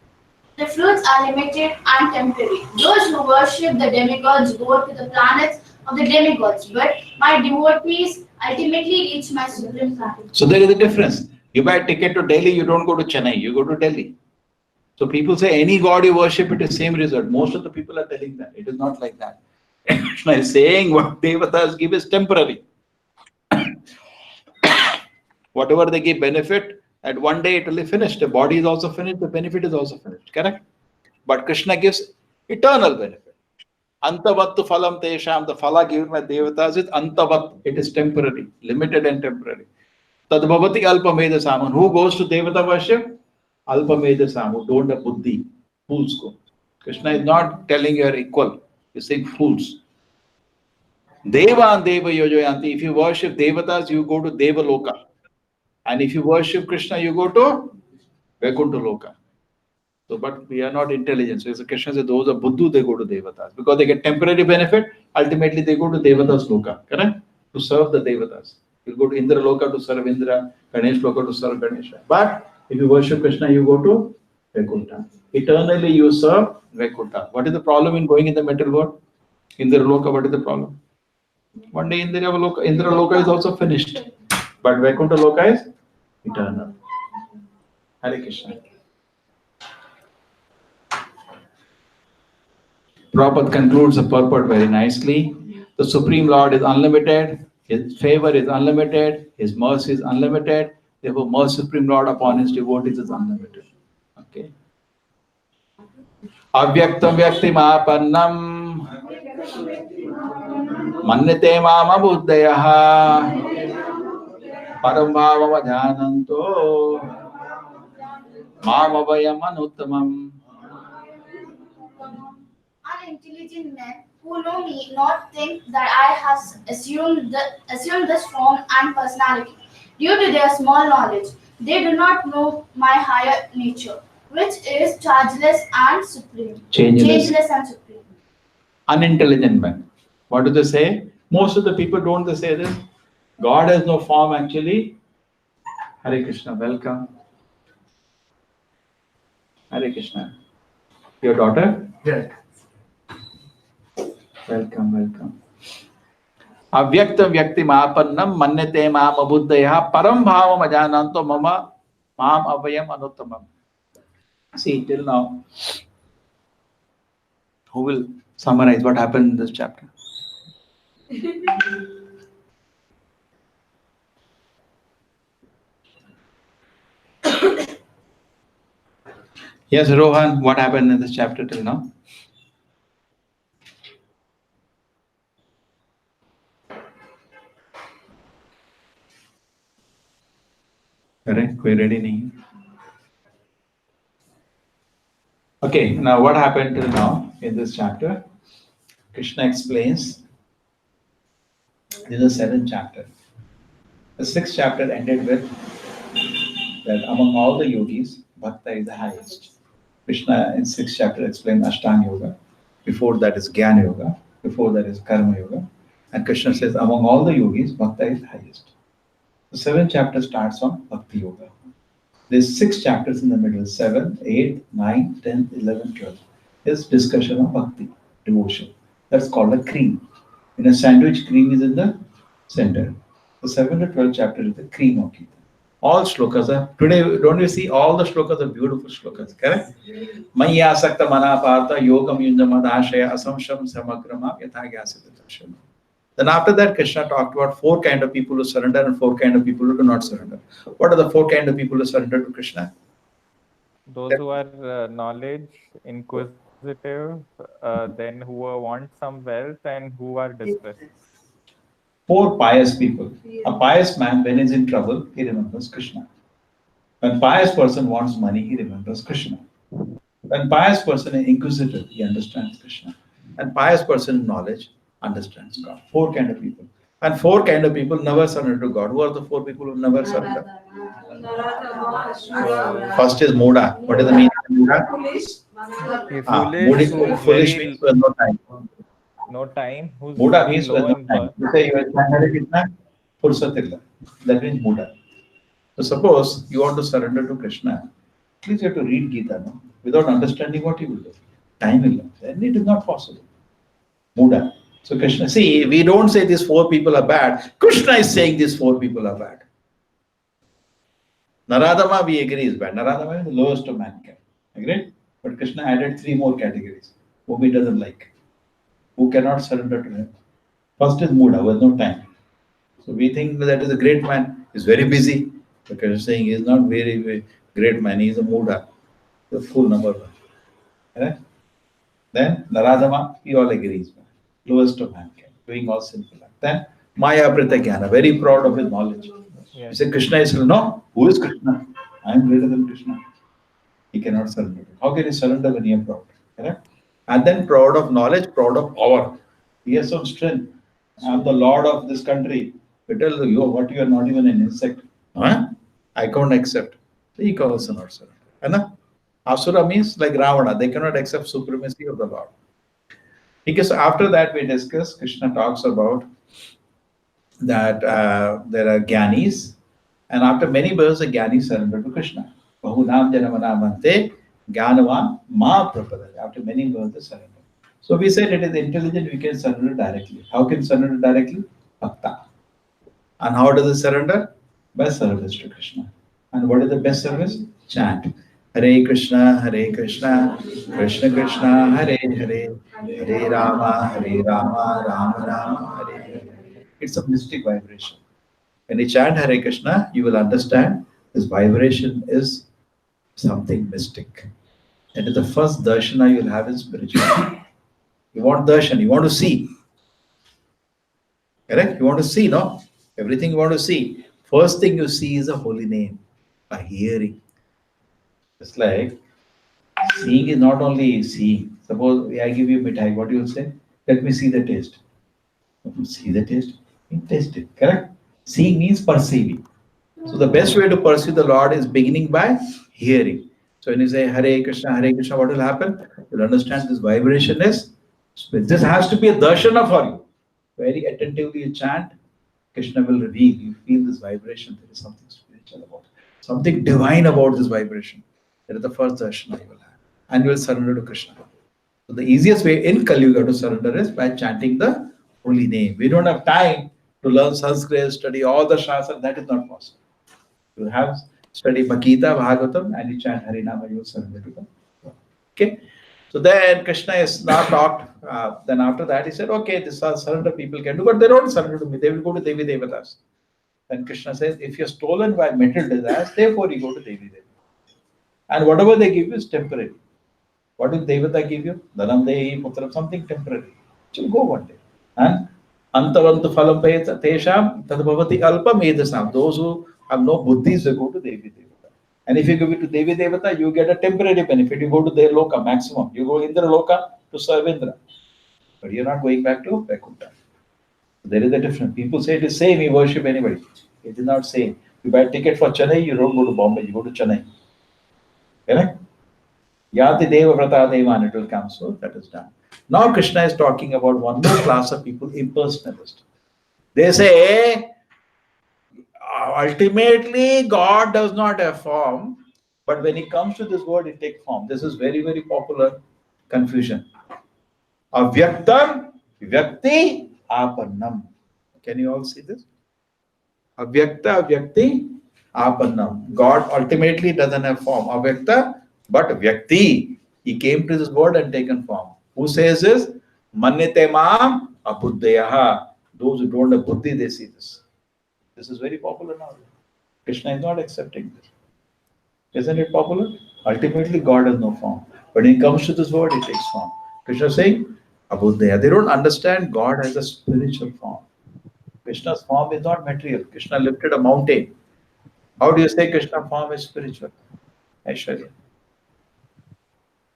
the fruits are limited and temporary. Those who worship the demigods go to the planets of the demigods, but my devotees ultimately reach my supreme planet.
So there is a difference. You buy a ticket to Delhi, you don't go to Chennai, you go to Delhi. So people say any god you worship, it is same result. Most of the people are telling that. It is not like that. Krishna is saying what Devatas give is temporary. Whatever they give benefit, at one day it will be finished. The body is also finished, the benefit is also finished. Correct? But Krishna gives eternal benefit. Antavattu phalam tesham, the phala given by Devatas is antavat. It is temporary, limited and temporary. Tadbhavati alpamedasam. Who goes to Devata worship? Alpamedasam, who don't have buddhi. Fools go. Krishna is not telling you are equal. He's saying fools. Deva and Deva yojayanti. If you worship Devatas, you go to Devaloka. And if you worship Krishna, you go to Vaikuntha Loka. So, but we are not intelligent. So Krishna says those are Buddhu, they go to Devatas. Because they get temporary benefit, ultimately they go to Devatas Loka. Correct? To serve the Devatas. You go to Indra Loka to serve Indra, Ganesh Loka to serve Ganesha. But if you worship Krishna, you go to Vaikuntha. Eternally you serve Vaikuntha. What is the problem in going in the metal world? Indra Loka, what is the problem? One day Indra Loka is also finished. But Vaikuntha Loka is eternal. Hare Krishna. Prabhupada concludes the purport very nicely. The Supreme Lord is unlimited. His favor is unlimited. His mercy is unlimited. Therefore, mercy Supreme Lord upon his devotees is unlimited. Okay. Avyaktam vyaktim apannam mannite mama buddhayaha Parambhava jananto mamavayam anuttamam.
Unintelligent men who know me not think that I have assumed this form and personality. Due to their small knowledge, they do not know my higher nature, which is changeless and supreme. Changeless and supreme.
Unintelligent men. What do they say? Most of the people don't they say this. God has no form actually. Hare Krishna, welcome. Hare Krishna. Your daughter?
Yes.
Welcome. Avyaktam vyaktim apannam mannate mam abuddhaya param bhavam ajananto mama mam avayam anuttamam. See, till now, who will summarize what happened in this chapter?
Yes, Rohan, what happened in this chapter till now? Correct? We're ready nahi? Okay, now what happened till now in this chapter? Krishna explains. This is the 7th chapter. The 6th chapter ended with that among all the yogis, Bhakta is the highest. Krishna in 6th chapter explained Ashtanga Yoga. Before that is Jnana Yoga. Before that is Karma Yoga. And Krishna says among all the yogis, Bhakta is the highest. The 7th chapter starts on Bhakti Yoga. There's 6 chapters in the middle, 7, 8, 9, 10, 11, 12. Is discussion of Bhakti, devotion. That's called a cream. In a sandwich, cream is in the center. The 7 to 12 chapter is the cream of Gita. All shlokas are, today, don't you see all the shlokas are beautiful shlokas, correct? Maya sakta manapartha yogam yunjamadashaya asamsham samagrama yathagyasitatarshana. Then after that, Krishna talked about 4 kind of people who surrender and 4 kind of people who do not surrender. What are the 4 kind of people who surrender to Krishna?
Those who are knowledge, inquisitive, then who want some wealth, and who are distressed.
4 pious people. A pious man, when he's in trouble, he remembers Krishna. When pious person wants money, he remembers Krishna. When pious person is inquisitive, he understands Krishna. And pious person in knowledge understands God. 4 kind of people. And 4 kind of people never surrender to God. Who are the 4 people who never surrender? First is Muda. What is the meaning of Muda? Foolish means who has no time.
No time. Who's
Muda
very
means who has
low
no
in
time.
birth.
You say you are Fursat illa. That means Muda. So suppose you want to surrender to Krishna, please you have to read Gita, no? Without understanding what you will do. Time illa. Then it is not possible. Muda. So Krishna, see, we don't say these 4 people are bad. Krishna is saying these 4 people are bad. Naradama, we agree, is bad. Naradama is the lowest of mankind. Agreed? But Krishna added 3 more categories whom he doesn't like, who cannot surrender to him. First is Muda, who has no time. So we think that is a great man, he's very busy. But Krishna is saying he is not very, very great man, he is a Muda, the fool number 1. Right? Then Naradama, he all agrees, lowest of mankind, doing all sinful acts. Then Maya Pritagyana, very proud of his knowledge.
Yes.
You say Krishna is, no, who is Krishna? I am greater than Krishna. He cannot surrender. How can he surrender when he is proud? Correct? And then proud of knowledge, proud of power. He has some strength. I am the lord of this country. We tell you, what you are not even an insect. Huh? I can't accept. So he can also not surrender. Right? Asura means like Ravana, they cannot accept supremacy of the Lord. Because after that we discuss, Krishna talks about that there are Gyanis, and after many births, the Gyanis surrender to Krishna. Bahunam janamanamante Gyanavan ma prapadaya. After many births, they surrender. So we said it is intelligent, we can surrender directly. How can surrender directly? Bhakta. And how does it surrender? By service to Krishna. And what is the best service? Chant. Hare Krishna, Krishna Krishna, Hare Hare, Hare Rama, Rama Rama, Hare Hare. It's a mystic vibration. When you chant Hare Krishna, you will understand this vibration is something mystic. That is the first darshana you will have in spirituality. You want darshan, you want to see. Correct? You want to see, no? Everything you want to see. First thing you see is a holy name by hearing. It's like seeing is not only seeing. Suppose I give you mithai, what you will say? Let me see the taste. See the taste? You taste it, correct? Seeing means perceiving. So the best way to perceive the Lord is beginning by hearing. So when you say Hare Krishna, what will happen? You'll understand this vibration is, this has to be a darshana for you. Very attentively you chant, Krishna will reveal. You feel this vibration. There is something spiritual about it. Something divine about this vibration. That is the first darshana you will have. And you will surrender to Krishna. So the easiest way in Kali Yuga to surrender is by chanting the holy name. We don't have time to learn Sanskrit, study all the Shastra. That is not possible. You have study Bhagavad Bhagavatam and you chant Harinama, you will surrender to them. Okay. So then Krishna is now talked. Then after that he said, okay, this are surrender people can do, but they don't surrender to me. They will go to Devi Devatas. Then Krishna says, if you're stolen by material desires, therefore you go to Devi Devatas.
And whatever they give you is temporary. What will Devata give you? Dhanam Dehi, Putram, something temporary. It will go one day. And Antavantu Phalam Payeta Tesham Tadbhavati Alpam Edasam. Those who have no buddhis, they go to Devi Devata. And if you give it to Devi Devata, you get a temporary benefit. You go to their loka maximum. You go Indra loka to serve Indra. But you're not going back to Vaikuntha. There is a difference. People say it is same, you worship anybody. It is not same. You buy a ticket for Chennai, you don't go to Bombay, you go to Chennai. Correct? Yati Deva Vrata Deva, and it will come. So that is done. Now Krishna is talking about one more class of people, impersonalist. They say, ultimately, God does not have form, but when it comes to this word, it takes form. This is very, very popular confusion. Avyaktam, Vyakti, Apannam. Can you all see this? Avyakta, Vyakti, Apannam. God ultimately doesn't have form. Avyakta, but Vyakti. He came to this world and taken form. Who says this? Manyate mam abuddhayaha. Those who don't have buddhi, they see this. This is very popular now. Krishna is not accepting this. Isn't it popular? Ultimately, God has no form. But when it comes to this word, it takes form. Krishna is saying, Abuddhaya. They don't understand God as a spiritual form. Krishna's form is not material. Krishna lifted a mountain. How do you say Krishna's form is spiritual? Aishwarya.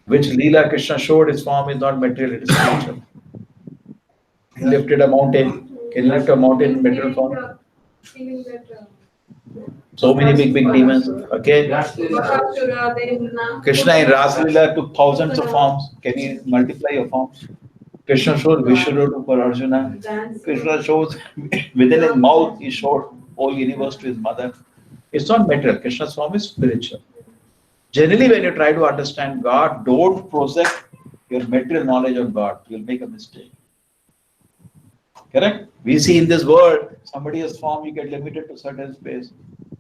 Which Leela Krishna showed his form is not material, it is spiritual. He lifted a mountain. Can you lift a mountain in material form? So many big demons. Okay. Krishna in Rasa Leela took thousands of forms. Can you multiply your forms? Krishna showed Vishwarupa for Arjuna. Krishna shows within his mouth, he showed whole universe to his mother. It's not material. Krishna's form is spiritual. Generally, when you try to understand God, don't project your material knowledge of God. You'll make a mistake. Correct? We see in this world, somebody has form, you get limited to certain space.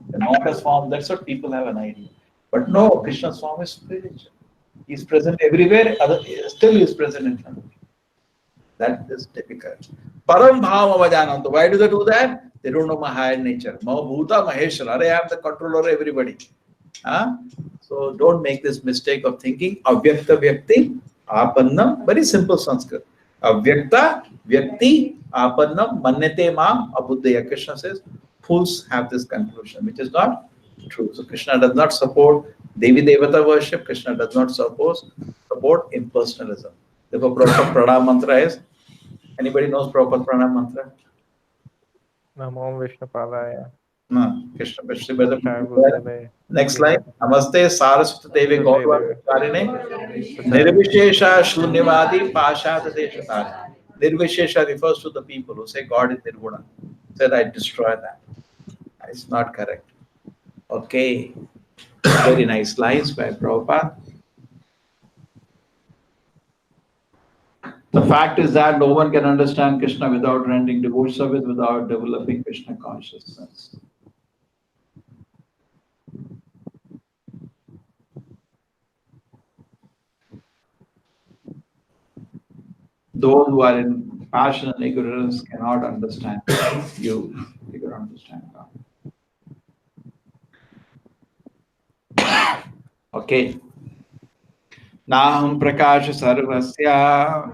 The Nauka's form, that's what people have an idea. But no, Krishna's form is spiritual. He's present everywhere, still he is present in front of you. That is difficult. Param bhava vajanantu. Why do they do that? They don't know my higher nature. Mahabhuta Maheshwara. I am the controller of everybody. So don't make this mistake of thinking Avyakta Vyakti Apannam. Very simple Sanskrit. Avyakta Vyakti Apannam Manyate Mam Abuddhaya. Krishna says fools have this conclusion, which is not true. So Krishna does not support Devi Devata worship. Krishna does not support impersonalism. Therefore, Prabhupada pranam mantra is, anybody knows Prabhupada pranam mantra?
Namo Vishnu Padaya.
No, Krishna Vishnu. Next slide. Namaste Saraswati Devi Gaurvarine Nirvishesha Shunyavadi Pashad Deshatari. Nirvishesha refers to the people who say God is Nirguna. Said I destroy that. It's not correct. Okay. Very nice lines by Prabhupada. The fact is that no one can understand Krishna without rendering devotion service, without developing Krishna consciousness. Those who are in passion and ignorance cannot understand you. They cannot understand God. Okay. Naham Prakash Sarvasya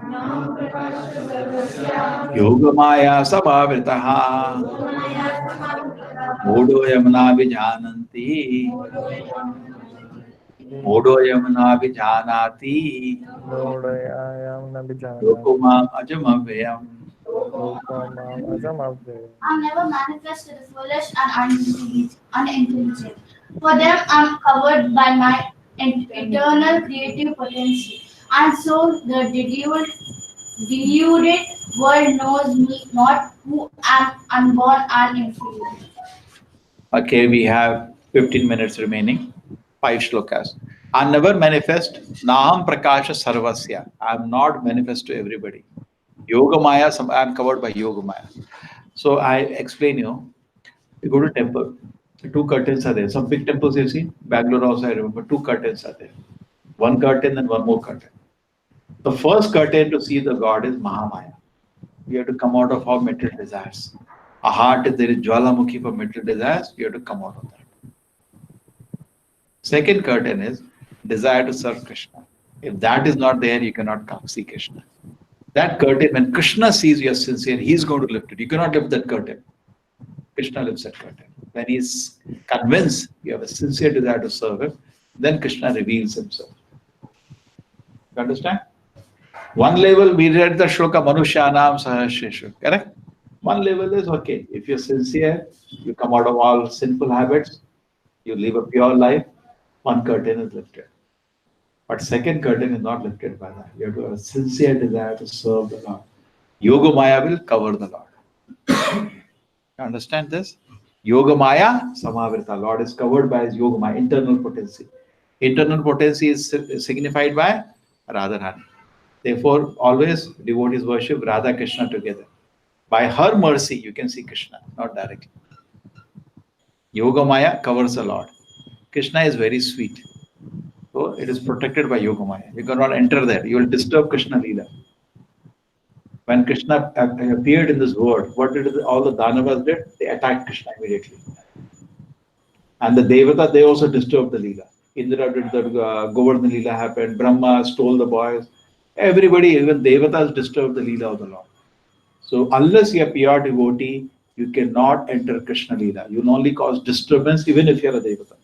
Yogamaya Sabhavritaha Modo Yamana Vijananti Modo Yamana Vijanati Yokumam Ajamavayam.
I'm never manifest to the foolish and unintelligent. For them, I'm covered by my eternal creative potential. And so the deluded world knows me not, who am unborn and inferior.
Okay, we have 15 minutes remaining. 5 shlokas. I never manifest. Naham Prakasha Sarvasya. I am not manifest to everybody. Yogamaya, I am covered by Yogamaya. So I explain you. You go to temple. 2 curtains are there. Some big temples you see. Bangalore also I remember. 2 curtains are there. 1 curtain and 1 more curtain. The first curtain to see the God is Mahamaya. We have to come out of our material desires. A heart, if there is Jwalamukhi for material desires, we have to come out of that. Second curtain is desire to serve Krishna. If that is not there, you cannot come see Krishna. That curtain, when Krishna sees you are sincere, he's going to lift it. You cannot lift that curtain. Krishna lifts that curtain. When he's convinced you have a sincere desire to serve him, then Krishna reveals himself. You understand? One level, we read the shloka Manushyanam Sahasreshu. Correct? One level is okay. If you're sincere, you come out of all sinful habits, you live a pure life, one curtain is lifted. But second curtain is not lifted by that. You have to have a sincere desire to serve the Lord. Yoga Maya will cover the Lord. You understand this? Yoga Maya Samavrita. Lord is covered by his Yoga Maya, internal potency. Internal potency is signified by Radharani. Therefore, always devotees worship Radha Krishna together. By her mercy, you can see Krishna, not directly. Yoga Maya covers the Lord. Krishna is very sweet. So it is protected by Yoga Maya. You cannot enter there. You will disturb Krishna Leela. When Krishna appeared in this world, what did all the Danavas did? They attacked Krishna immediately. And the Devata, they also disturbed the Leela. Indra did the Govardhan Leela happened. Brahma stole the boys. Everybody, even Devatas, disturbed the Leela of the Lord. So unless you are pure devotee, you cannot enter Krishna Leela. You will only cause disturbance even if you are a Devata.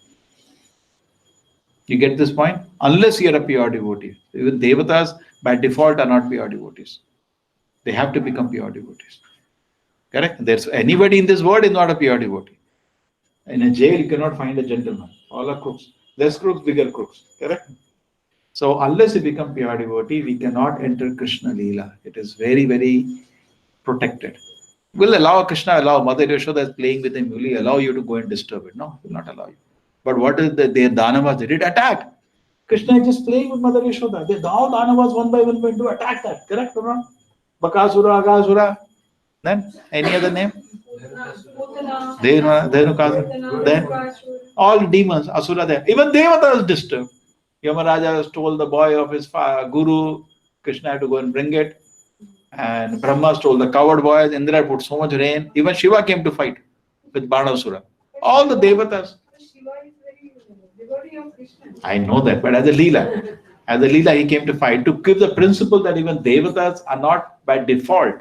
You get this point? Unless you are a pure devotee. Even Devatas by default are not pure devotees. They have to become pure devotees. Correct? There's anybody in this world is not a pure devotee. In a jail, you cannot find a gentleman. All are crooks. Less crooks, bigger crooks. Correct? So unless you become pure devotee, we cannot enter Krishna Leela. It is very, very protected. Will allow Krishna, allow Mother Yashoda is playing with him, will he allow you to go and disturb it? No, will not allow you. But what is the Danavas? They did attack. Krishna is just playing with Mother Yashoda. All Danavas one by one went to attack that. Correct or not? Bakasura, Agasura. Then any other name? Dhenukasura. Then all demons, Asura there. Even Devata was disturbed. Yamaraja stole the boy of his guru. Krishna had to go and bring it. And Brahma stole the coward boys. Indra put so much rain. Even Shiva came to fight with Banasura. All the Devatas.
Shiva is very devotee of Krishna.
I know that, but as a Leela, he came to fight to give the principle that even Devatas are not by default.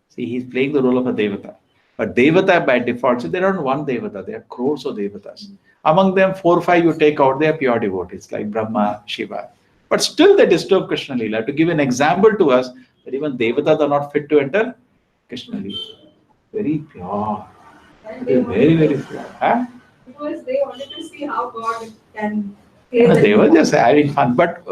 See, he's playing the role of a Devata. But Devata by default, see, there are not one Devata, there are crores of Devatas. Among them, 4 or 5 you take out, they are pure devotees, like Brahma, Shiva. But still they disturb Krishna Leela. To give an example to us, that even Devatas are not fit to enter Krishna Leela. Very pure. Very, very pure. Huh?
Because they wanted to see how God can
No, they were just having fun. But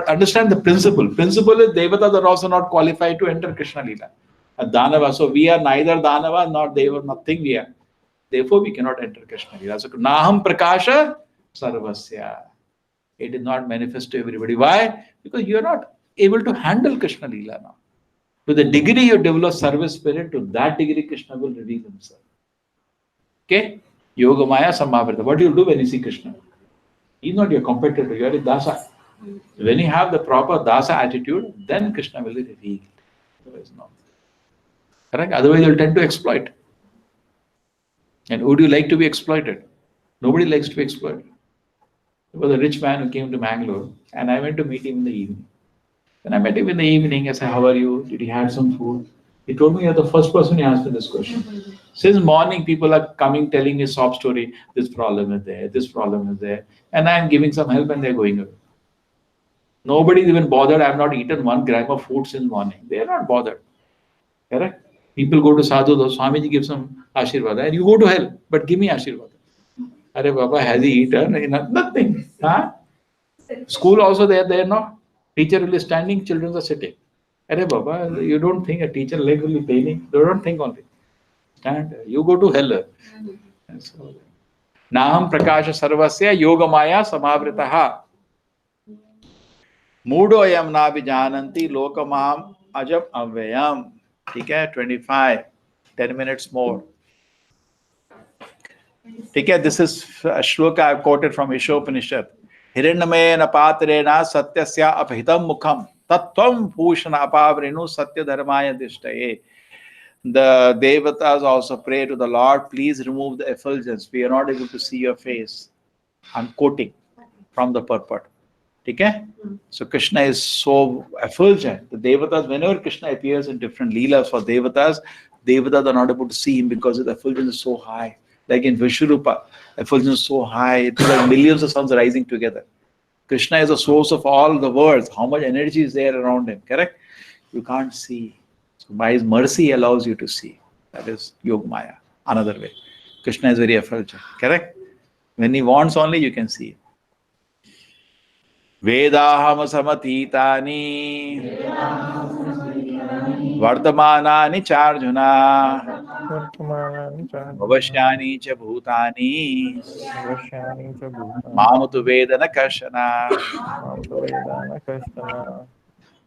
understand the principle. Principle is Devatas are also not qualified to enter Krishna Leela. Danava. So we are neither Danava nor Deva, nothing we are. Therefore, we cannot enter Krishna Leela. So, Naham Prakasha Sarvasya. It is not manifest to everybody. Why? Because you are not able to handle Krishna Leela now. To the degree you develop service spirit, to that degree Krishna will reveal himself. Okay? Yoga Maya Samavrita. What do you do when you see Krishna? He is not your competitor, you are a dasa. When you have the proper dasa attitude, then Krishna will be revealed. Otherwise, no. Correct? Otherwise, you'll tend to exploit. And would you like to be exploited? Nobody likes to be exploited. There was a rich man who came to Mangalore, and I went to meet him in the evening. When I met him in the evening, I said, "How are you? Did you have some food?" He told me, "You're the first person who asked me this question." Since morning, people are coming, telling me sob story. This problem is there, this problem is there. And I'm giving some help and they're going away. Nobody's even bothered. I've not eaten 1 gram of food since morning. They are not bothered. Correct? People go to sadhu, the Swamiji gives some ashirvada, and you go to hell, but give me ashirvada. Arey Baba, has he eaten? Nothing. Huh? School also they are there, no? Teacher will be standing, children are sitting. Arey Baba, you don't think a teacher leg will be paining? You don't think only. Stand. You go to hell. So, Naham Prakasha Sarvasya Yoga Maya Samavritaha. Mudo yam na vijananti lokamam ajab avyam. Okay, 25. 10 minutes more. Okay, this is a shloka I've quoted from Ishopanishad. Hiranyamena patrena satyasya aphitam mukham tattvam bhushana apavrinu satya dharmaya dishtaye. The Devatas also pray to the Lord, please remove the effulgence. We are not able to see your face. I'm quoting from the purport. Okay? So Krishna is so effulgent. The Devatas, whenever Krishna appears in different leelas for Devatas, Devatas are not able to see him because his effulgence is so high. Like in Vishwarupa, effulgence is so high, it's like millions of suns rising together. Krishna is the source of all the worlds. How much energy is there around him, correct? You can't see. So by his mercy, he allows you to see. That is Yogamaya, another way. Krishna is very effulgent, correct? When he wants only, you can see. Vedaham samatitani Vartamanani charjuna
Vartamanani cha
Bhavashyani cha bhutani
Vashyani cha bhutani
Mamutu Vedana Kashana.
Mamtu Vedana Kashtana.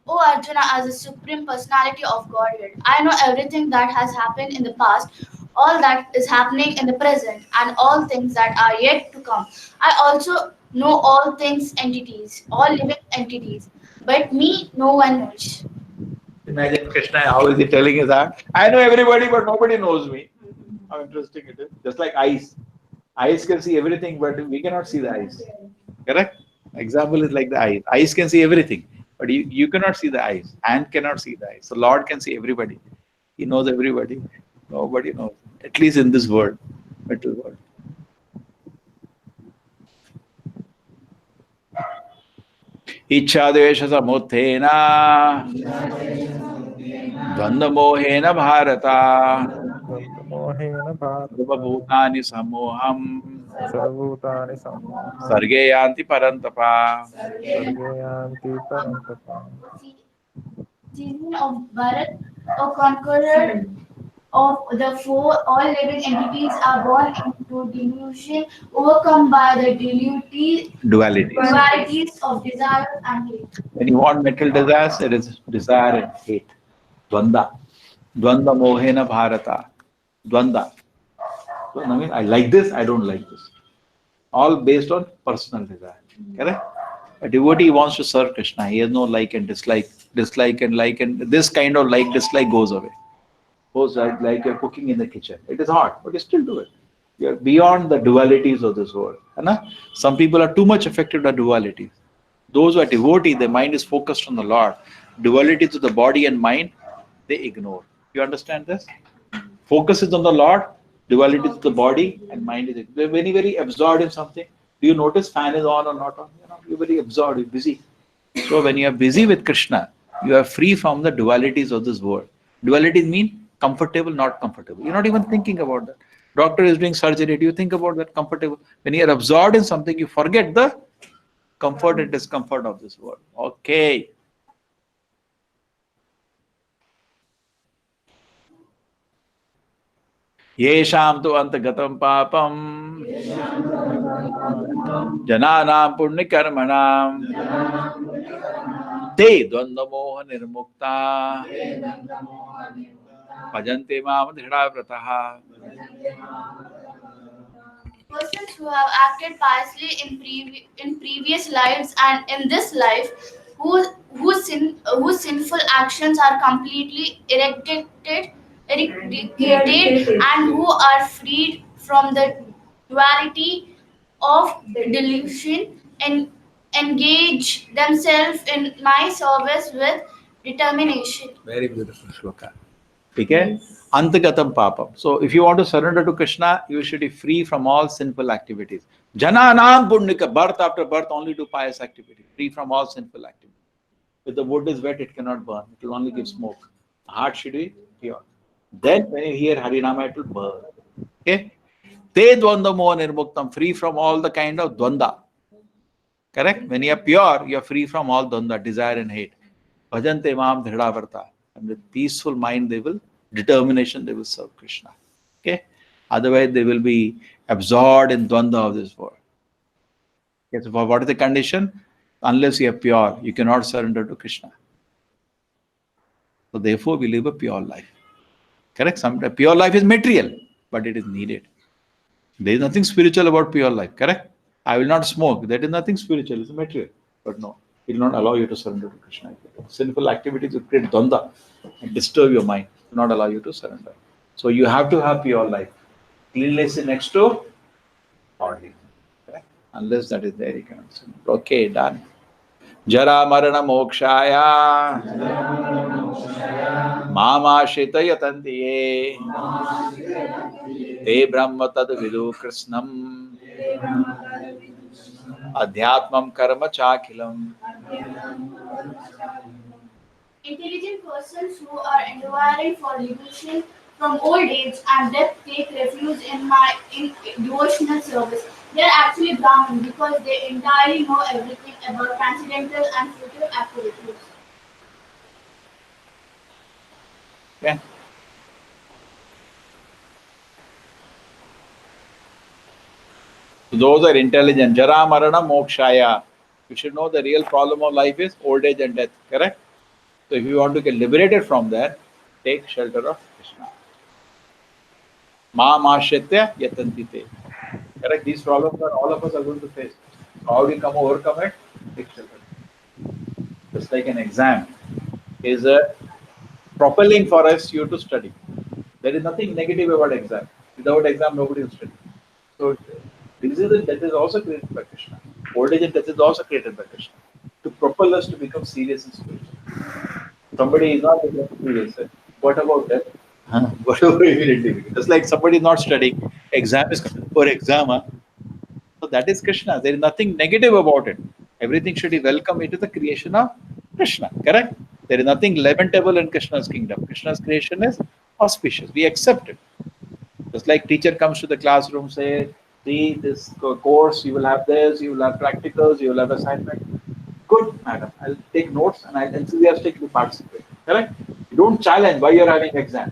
O Arjuna, as the Supreme Personality of Godhead, I know everything that has happened in the past, all that is happening in the present, and all things that are yet to come. I also know all things entities, all living entities, but me no one knows.
Imagine Krishna, how is he telling us that? I know everybody, but nobody knows me. How interesting it is. Just like eyes. Eyes can see everything, but we cannot see the eyes. Correct? Example is like the eyes. Eyes can see everything, but you cannot see the eyes. Hand cannot see the eyes. So Lord can see everybody. He knows everybody. Nobody knows. At least in this world, material world. Ichchadesha samuthena Dvandamohena Bharata
Mohena Bharata
Sarvabhutani Samoham
Sarvbhutani Sammoham
Sarge Yanti Parantapa.
Sargayanti Parantapa.
Season of Bharat, a conqueror of the four, all living entities are born into delusion, overcome by the dualities of desire and hate.
When you want material desires, it is desire and hate. Dvanda. Dvanda Mohena Bharata. Dvanda. So, I mean, I like this, I don't like this. All based on personal desire. Correct? A devotee wants to serve Krishna. He has no like and dislike. Dislike and like, and this kind of like dislike goes away. Goes like you're cooking in the kitchen. It is hard, but you still do it. You're beyond the dualities of this world. Some people are too much affected by dualities. Those who are devotee, their mind is focused on the Lord. Dualities of the body and mind, they ignore. You understand this? Focus is on the Lord, duality of the body and mind is. They're very, very absorbed in something. Do you notice fan is on or not on? You're very absorbed, you're busy. So when you are busy with Krishna, you are free from the dualities of this world. Dualities mean comfortable, not comfortable. You're not even thinking about that. Doctor is doing surgery. Do you think about that comfortable? When you are absorbed in something, you forget the comfort and discomfort of this world. Okay. Yesham tu antagatam papam jananam punnikarmanam te dvandamoha nirmukta bhajante mam dhridavrataha.
Persons who have acted piously in previous lives and in this life, whose sinful actions are completely eradicated, and who are freed from the duality of delusion, and engage themselves in my service with determination.
Very beautiful shloka. Okay? Antagatam papam. So if you want to surrender to Krishna, you should be free from all sinful activities. Jananam punika, birth after birth, only do pious activity. Free from all sinful activity. If the wood is wet, it cannot burn. It will only give smoke. The heart should be pure. Then when you hear Harinama, it will burn. Okay? Te dvanda moha nirmuktam, free from all the kind of dvanda. Correct? When you are pure, you are free from all dvanda, desire and hate. Bhajante mam dhridavarta. And with peaceful mind, determination, they will serve Krishna. Okay? Otherwise, they will be absorbed in dvanda of this world. Okay, so what is the condition? Unless you are pure, you cannot surrender to Krishna. So therefore, we live a pure life. Correct? Sometimes pure life is material, but it is needed. There is nothing spiritual about pure life. Correct? I will not smoke. That is nothing spiritual. It's material. But no, it will not allow you to surrender to Krishna. Sinful activities will create dvanda and disturb your mind. It will not allow you to surrender. So you have to have pure life. Cleanliness is next to godliness. Correct? Unless that is there, you cannot say. Okay, done. Jara Marana Mokshaya Mama Shita Yatantiye Te Brahma Tad Vidu Krishnam Adhyatmam Karma Chakilam.
Intelligent persons who are endeavoring for liberation from old age and death take refuge in devotional service. They are actually Brahmin because they entirely know everything about transcendental and future activities.
Okay. So those are intelligent. Jara Marana Mokshaya. You should know the real problem of life is old age and death, correct? So if you want to get liberated from that, take shelter of Krishna. Ma Mashitya Yatantite. Correct? These problems are all of us are going to face. So how do you overcome it? Take shelter. Just like an exam is a propelling for us you to study. There is nothing negative about exam. Without exam, nobody will study. So disease and death is also created by Krishna. Old age and death is also created by Krishna to propel us to become serious and spiritual. Somebody is not serious. What about that? Whatever immediately. Just like somebody is not studying, exam is for exam. So that is Krishna. There is nothing negative about it. Everything should be welcome into the creation of Krishna. Correct? There is nothing lamentable in Krishna's kingdom. Krishna's creation is auspicious. We accept it. Just like teacher comes to the classroom, say, see this course, you will have this, you will have practicals, you will have assignment. Good, madam. I'll take notes and I'll enthusiastically participate. Correct? You don't challenge why you're having exam.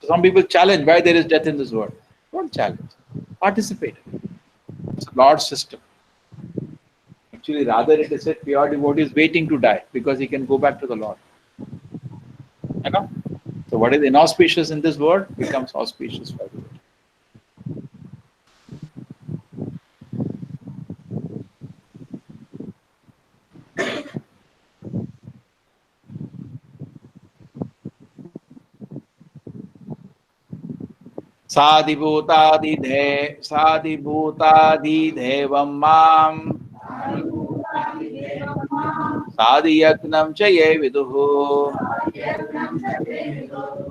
Some people challenge why there is death in this world. Don't challenge. Participate. It's a Lord's system. Actually, rather it is said pure devotee is waiting to die because he can go back to the Lord. You know? So what is inauspicious in this world becomes auspicious for you. Sadibhutadidhevam mam Sadiyatnam cha ye viduhu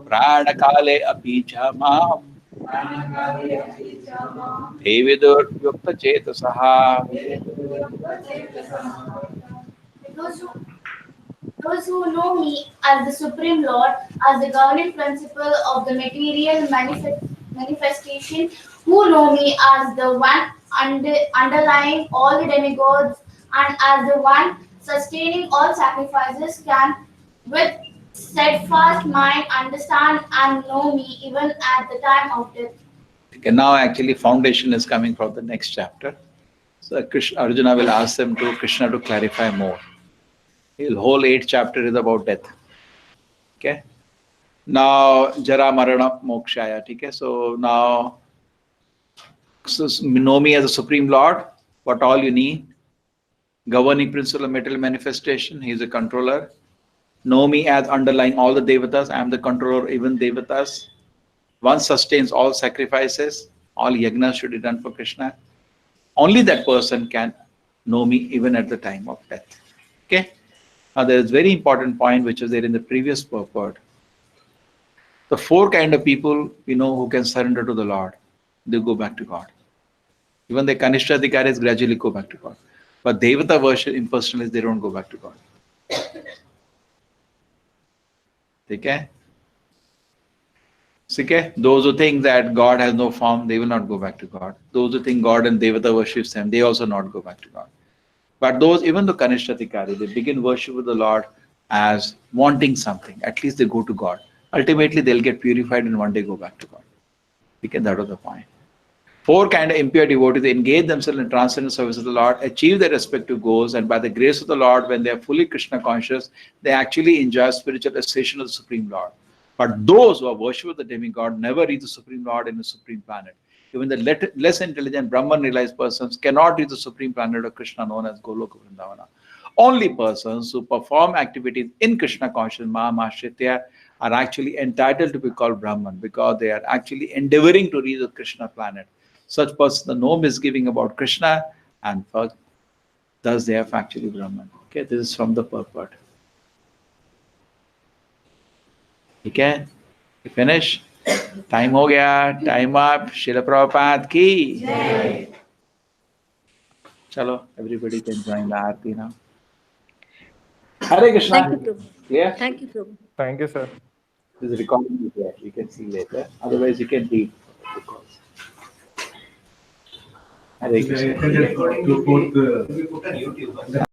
Pranakale apicha mam Devidur yukta chetasaha.
Those who know me as the Supreme Lord, as the governing principle of the material manifestation, who know me as the one underlying all the demigods and as the one sustaining all sacrifices, can with steadfast mind understand and know me even at the time of death.
Okay, now actually foundation is coming from the next chapter. So Arjuna will ask them to Krishna to clarify more. The whole 8th chapter is about death. Okay. Now Jara Marana Mokshaya. Okay. So now know me as a Supreme Lord. What all you need. Governing principle of material manifestation. He is a controller. Know me as underlying all the devatas. I am the controller even devatas. One sustains all sacrifices. All yagnas should be done for Krishna. Only that person can know me even at the time of death. Okay. Now there is a very important point which is there in the previous purport. The 4 kind of people we know who can surrender to the Lord. They go back to God. Even the Kanishta Adhikaris gradually go back to God. But Devata worship impersonalists, they don't go back to God. Okay? Okay? Those who think that God has no form, they will not go back to God. Those who think God and Devata worships them, they also not go back to God. But those, even the Kanishtatikari, they begin worship with the Lord as wanting something. At least they go to God. Ultimately, they'll get purified and one day go back to God. Okay, that was the point. 4 kind of impure devotees engage themselves in transcendental service of the Lord, achieve their respective goals, and by the grace of the Lord, when they are fully Krishna conscious, they actually enjoy spiritual association of the Supreme Lord. But those who are worship of the demigod never reach the Supreme Lord in the Supreme Planet. Even the less intelligent Brahman realized persons cannot reach the Supreme Planet of Krishna known as Goloka Vrindavana. Only persons who perform activities in Krishna consciousness, Mahamashritya, are actually entitled to be called Brahman because they are actually endeavoring to reach the Krishna planet. Such persons know misgiving about Krishna,
and for thus they are factually Brahman. Okay, this is from the purport. Okay, you finish? Time ho gaya, time up. Srila Prabhupada ki. Chalo, everybody can join the aarti now. Hare Krishna.
Thank you, Prabhu.
Clear?
Thank you, Prabhu.
Thank you, sir.
This recording is there. You can see later. Otherwise, you can read. Hare Krishna.
Recording to put on YouTube.